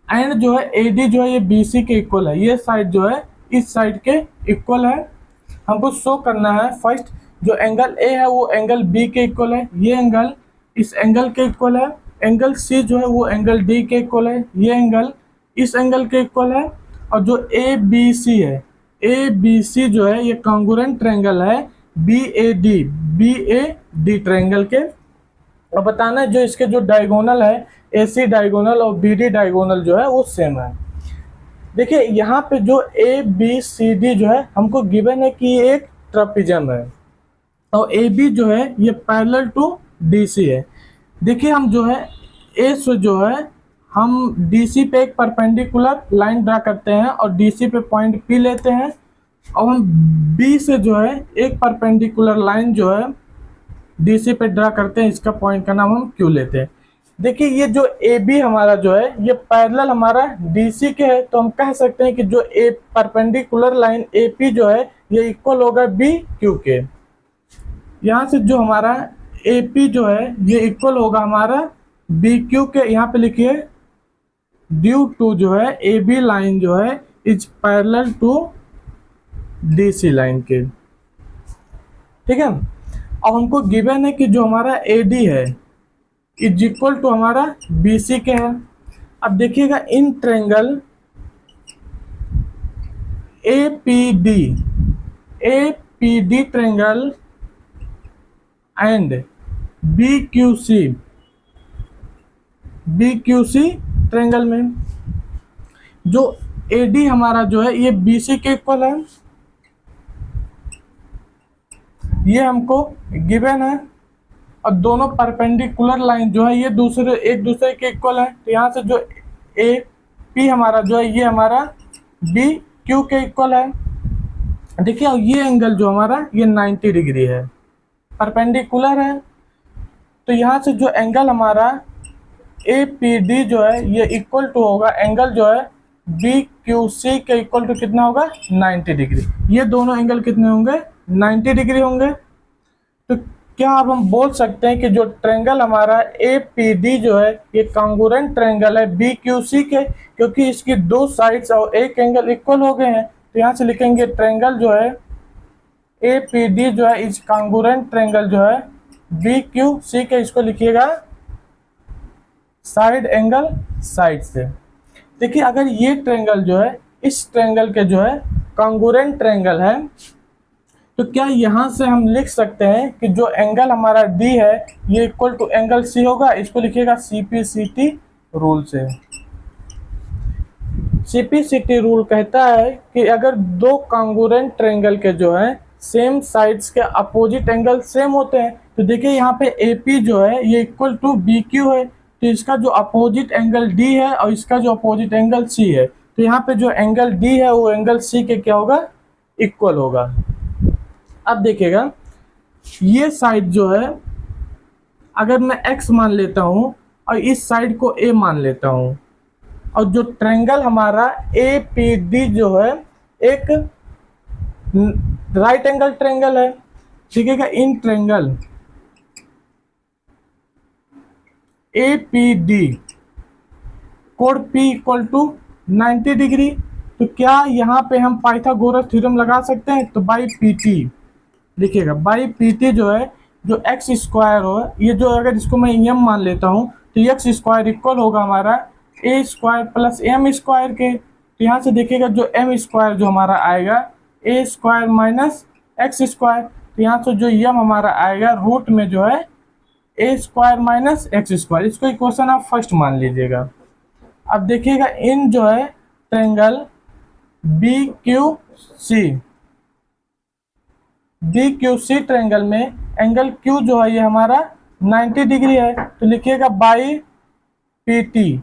एंड जो है AD जो है ये BC के इक्वल है, ये साइड जो है इस साइड के इक्वल है। हमको शो करना है फर्स्ट जो एंगल A है वो एंगल B के इक्वल है, ये एंगल इस एंगल के इक्वल है। एंगल C जो है वो एंगल D के इक्वल है, ये एंगल इस एंगल के इक्वल है। और जो ABC है, ABC जो है ये कॉन्ग्रुएंट ट्रायंगल है BAD ट्रायंगल के। और बताना है जो इसके जो डायगोनल है AC डायगोनल और BD डायगोनल जो है वो सेम है। देखिए यहाँ पे जो ABCD जो है हमको गिवन है कि ये एक ट्रापिज्म है और AB जो है ये पैरेलल टू DC है। देखिए हम जो है A से जो है हम DC पे एक परपेंडिकुलर लाइन ड्रा करते हैं और DC पे पॉइंट P लेते हैं, और हम B से जो है एक परपेंडिकुलर लाइन जो है DC पे ड्रा करते हैं, इसका पॉइंट का नाम हम Q लेते हैं। देखिए ये जो ए बी हमारा जो है ये पैरेलल हमारा डी सी के है, तो हम कह सकते हैं कि जो ए परपेंडिकुलर लाइन ए पी जो है ये इक्वल होगा बी क्यू के। यहाँ से जो हमारा ए पी जो है ये इक्वल होगा हमारा बी क्यू के। यहाँ पे लिखिए ड्यू टू जो है ए बी लाइन जो है is parallel to D C line के। ठीक है, अब हमको गिवन है कि जो हमारा ए डी है इज इक्वल टू हमारा बी सी के है। अब देखिएगा in triangle A P D triangle and B Q C triangle में जो ए डी हमारा जो है ये बी सी के इक्वल है, ये हमको गिवन है। और दोनों परपेंडिकुलर लाइन जो है ये एक दूसरे के इक्वल है, तो यहाँ से जो ए पी हमारा जो है ये हमारा बी क्यू के इक्वल है। देखिए ये एंगल जो हमारा ये 90 डिग्री है, परपेंडिकुलर है, तो यहाँ से जो एंगल हमारा ए पी डी जो है ये इक्वल टू होगा एंगल जो है बी क्यू सी के इक्वल टू कितना होगा 90 डिग्री। ये दोनों एंगल कितने होंगे 90 डिग्री होंगे। तो क्या अब हम बोल सकते हैं कि जो ट्रेंगल हमारा ए पी डी जो है ये कॉन्ग्रुएंट ट्रेंगल है बी क्यू सी के, क्योंकि इसकी दो साइड्स और एक एंगल इक्वल हो गए हैं। तो यहाँ से लिखेंगे ट्रेंगल जो है ए पी डी जो है इस कॉन्ग्रुएंट ट्रेंगल जो है बी क्यू सी के, इसको लिखिएगा साइड एंगल साइड से। देखिए अगर ये ट्रेंगल जो है इस ट्रेंगल के जो है कॉन्ग्रुएंट ट्रेंगल है, तो क्या यहाँ से हम लिख सकते हैं कि जो एंगल हमारा डी है ये इक्वल टू एंगल सी होगा। इसको लिखिएगा सीपीसीटी रूल से। सीपीसीटी रूल कहता है कि अगर दो कॉन्ग्रुएंट ट्रायंगल के जो है सेम साइड्स के अपोजिट एंगल सेम होते हैं, तो देखिए यहाँ पे AP जो है ये इक्वल टू BQ है, तो इसका जो अपोजिट एंगल D है और इसका जो अपोजिट एंगल C है, तो यहाँ पे जो एंगल D है वो एंगल C के क्या होगा इक्वल होगा। अब देखिएगा ये साइड जो है अगर मैं x मान लेता हूँ और इस साइड को A मान लेता हूँ, और जो ट्रायंगल हमारा APD जो है एक राइट एंगल ट्रायंगल है, ठीक है। इन ट्रायंगल APD कोण P इक्वल टू 90 डिग्री, तो क्या यहाँ पे हम पाइथागोरस थ्योरम लगा सकते हैं? तो बाई PT लिखिएगा, बाई PT जो है जो x स्क्वायर हो, ये जो अगर इसको मैं m मान लेता हूँ तो x स्क्वायर इक्वल होगा हमारा a square plus m square के। तो यहाँ से देखिएगा जो m स्क्वायर जो हमारा आएगा a square minus x square, तो यहाँ से जो m हमारा आएगा रूट में जो है a square minus x square. इसको इक्वेशन आप फर्स्ट मान लीजिएगा। अब देखिएगा इन जो है ट्रायंगल BQC ट्रायंगल में एंगल Q जो है ये हमारा 90 डिग्री है, तो लिखिएगा by PT।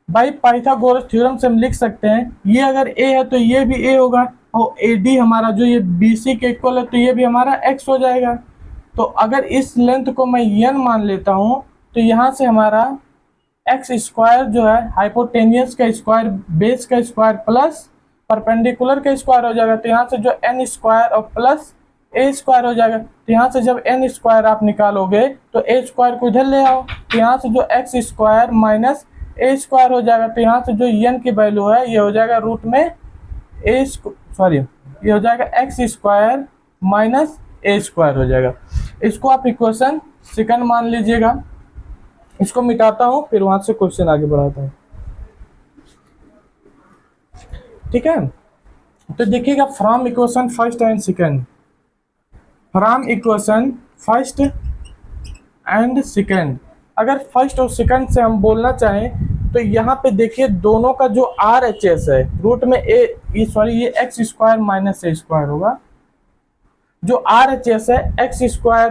By Pythagoras theorem से हम लिख सकते हैं ये अगर A है तो ये भी A होगा, और AD हमारा जो ये BC के इक्वल है तो ये भी हमारा x हो जाएगा। तो अगर इस लेंथ को मैं n मान लेता हूँ तो यहाँ से हमारा x स्क्वायर जो है हाइपोटेनियस का स्क्वायर बेस का स्क्वायर प्लस परपेंडिकुलर का स्क्वायर हो जाएगा, तो यहाँ से जो n स्क्वायर और प्लस a स्क्वायर हो जाएगा। तो यहाँ से जब n स्क्वायर आप निकालोगे तो a स्क्वायर को इधर ले आओ, तो यहाँ से जो x square minus a square हो जाएगा। तो यहाँ से जो n की वैल्यू है ये हो जाएगा रूट में ये हो जाएगा x square minus a square हो जाएगा। इसको आप इक्वेशन सेकंड मान लीजिएगा। इसको मिटाता हूँ फिर वहां से क्वेश्चन आगे बढ़ाता हूँ, ठीक है। तो देखिएगा from equation first and second, from equation first and second, अगर फर्स्ट और सेकंड से हम बोलना चाहें तो यहाँ पे देखिए दोनों का जो RHS है रूट में ये x square minus a square होगा। जो RHS है x square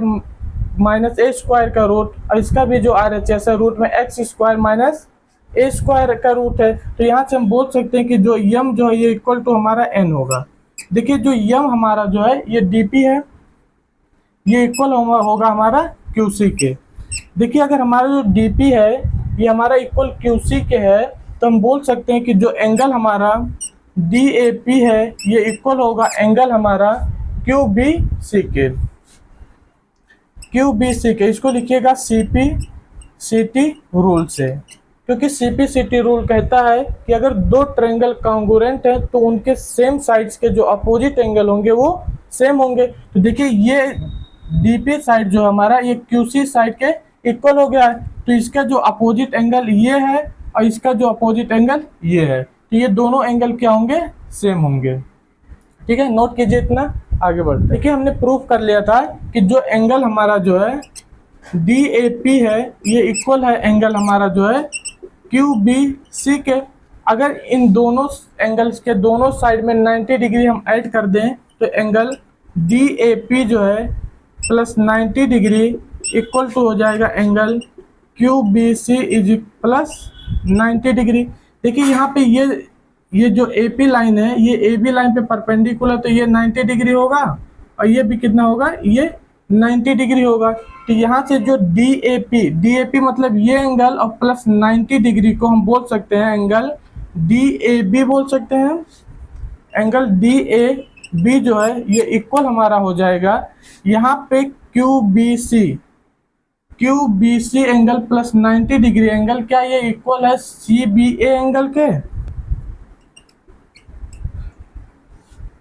minus a square का रूट, और इसका भी जो RHS है रूट में x square minus a square का रूट है। तो यहाँ से हम बोल सकते हैं कि जो m जो है ये इक्वल टू हमारा n होगा। देखिए जो m हमारा जो है ये dp है, ये इक्वल होगा हमारा QC के। देखिए अगर हमारा जो डीपी है ये हमारा इक्वल क्यूसी के है, तो हम बोल सकते हैं कि जो एंगल हमारा डीएपी है ये इक्वल होगा एंगल हमारा क्यूबीसी के। क्यूबीसी के इसको लिखिएगा सीपी सीटी रूल से, क्योंकि सीपी सीटी रूल कहता है कि अगर दो ट्रायंगल कॉन्ग्रुएंट है तो उनके सेम साइड्स के जो अपोजिट एंगल होंगे वो सेम होंगे। तो देखिए ये डीपी साइड जो हमारा ये क्यूसी साइड के इक्वल हो गया है, तो इसका जो अपोजिट एंगल ये है और इसका जो अपोजिट एंगल ये है, तो ये दोनों एंगल क्या होंगे, सेम होंगे। ठीक है, नोट कीजिए इतना, आगे बढ़ते। देखिए हमने प्रूफ कर लिया था कि जो एंगल हमारा जो है DAP है ये इक्वल है एंगल हमारा जो है QBC के। अगर इन दोनों एंगल्स के दोनों साइड में 90 डिग्री हम ऐड कर दें तो एंगल DAP जो है प्लस 90 डिग्री इक्वल टू हो जाएगा angle QBC is plus 90 degree. देखिए यहाँ पे ये जो AP लाइन है ये AB लाइन पे परपेंडिकुलर, तो ये 90 डिग्री होगा और ये भी कितना होगा, ये 90 डिग्री होगा। तो यहाँ से जो DAP मतलब ये एंगल और प्लस 90 डिग्री को हम बोल सकते हैं एंगल DAB बोल सकते हैं। एंगल DAB जो है ये इक्वल हमारा हो जाएगा यहाँ पे QBC angle plus 90 degree angle क्या ये इक्वल है CBA एंगल के।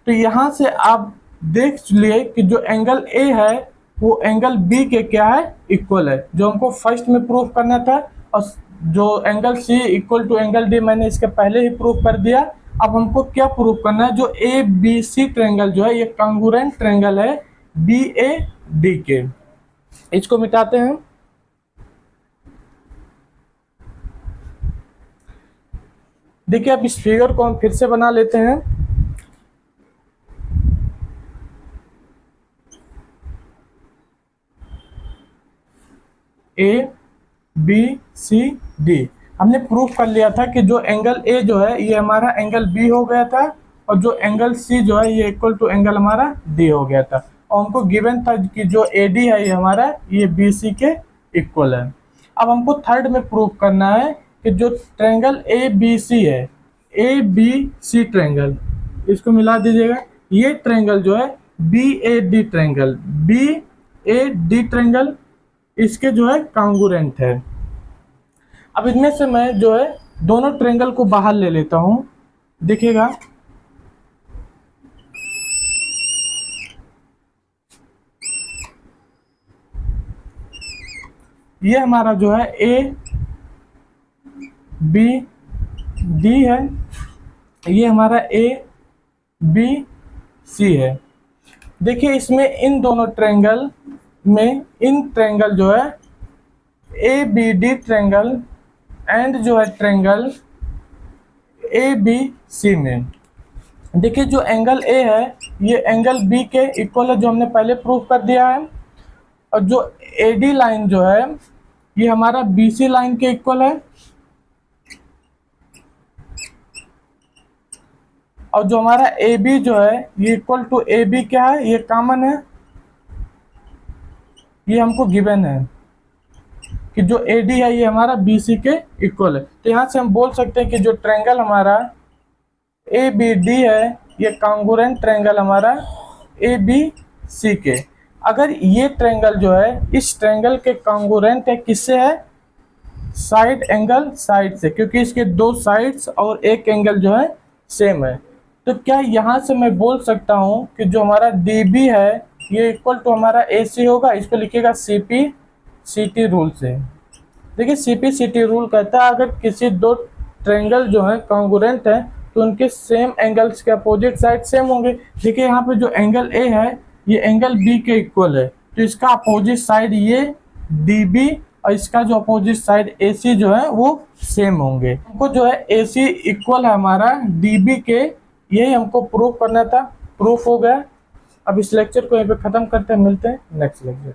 तो यहाँ से आप देख लिए कि जो एंगल A है वो एंगल B के क्या है, इक्वल है, जो हमको फर्स्ट में प्रूफ करना था। और जो angle C equal to angle D मैंने इसके पहले ही प्रूफ कर दिया। अब हमको क्या प्रूफ करना है, जो ABC ट्रायंगल जो है ये कॉन्ग्रुएंट ट्रायंगल है BAD के। इसको मिटाते हैं। देखिए अब इस फिगर को हम फिर से बना लेते हैं। ABCD हमने प्रूफ कर लिया था कि जो एंगल A जो है ये हमारा एंगल B हो गया था और जो एंगल C जो है ये इक्वल टू एंगल हमारा D हो गया था। और हमको गिवन था कि जो AD है ये हमारा ये BC के इक्वल है। अब हमको थर्ड में प्रूफ करना है कि जो ट्रायंगल ABC है, ABC ट्रायंगल, इसको मिला दीजिएगा, ये ट्रायंगल जो है BAD ट्रायंगल इसके जो है कॉन्ग्रुएंट है। अब इनमें से मैं जो है दोनों ट्रायंगल को बाहर ले लेता हूं। देखिएगा ये हमारा जो है ABD है, ये हमारा ABC है। देखिए इसमें इन दोनों ट्रायंगल में इन ट्रायंगल जो है ABD ट्रायंगल एंड जो है ट्रायंगल ABC में देखिए जो एंगल A है ये एंगल B के इक्वल है, जो हमने पहले प्रूफ कर दिया है। और जो AD लाइन जो है ये हमारा BC लाइन के इक्वल है। और जो हमारा AB जो है ये इक्वल टू AB क्या है, ये कॉमन है, ये हमको गिवन है कि जो AD है ये हमारा BC के इक्वल है। तो यहाँ से हम बोल सकते हैं कि जो ट्रायंगल हमारा ABD है ये कॉन्ग्रुएंट ट्रायंगल हमारा ABC के। अगर ये ट्रायंगल जो है इस ट्रायंगल के कॉन्ग्रुएंट है, किससे है, साइड एंगल साइड से, क्योंकि इसके दो साइड्स और एक एंगल जो है सेम है। तो क्या यहाँ से मैं बोल सकता हूँ कि जो हमारा DB है ये इक्वल टू हमारा AC होगा। इसको लिखिएगा CP-CT रूल से। देखिए CP-CT रूल कहता है अगर किसी दो ट्रायंगल जो है कॉन्ग्रुएंट है तो उनके सेम एंगल्स के अपोजिट साइड सेम होंगे। देखिए यहाँ पे जो एंगल A है ये एंगल B के इक्वल है, तो इसका अपोजिट साइड ये DB और इसका जो अपोजिट साइड AC जो है वो सेम होंगे। हमको जो है AC इक्वल है हमारा DB के, यही हमको प्रूफ करना था, प्रूफ हो गया। अब इस लेक्चर को यहीं पे ख़त्म करते हैं, मिलते हैं नेक्स्ट लेक्चर।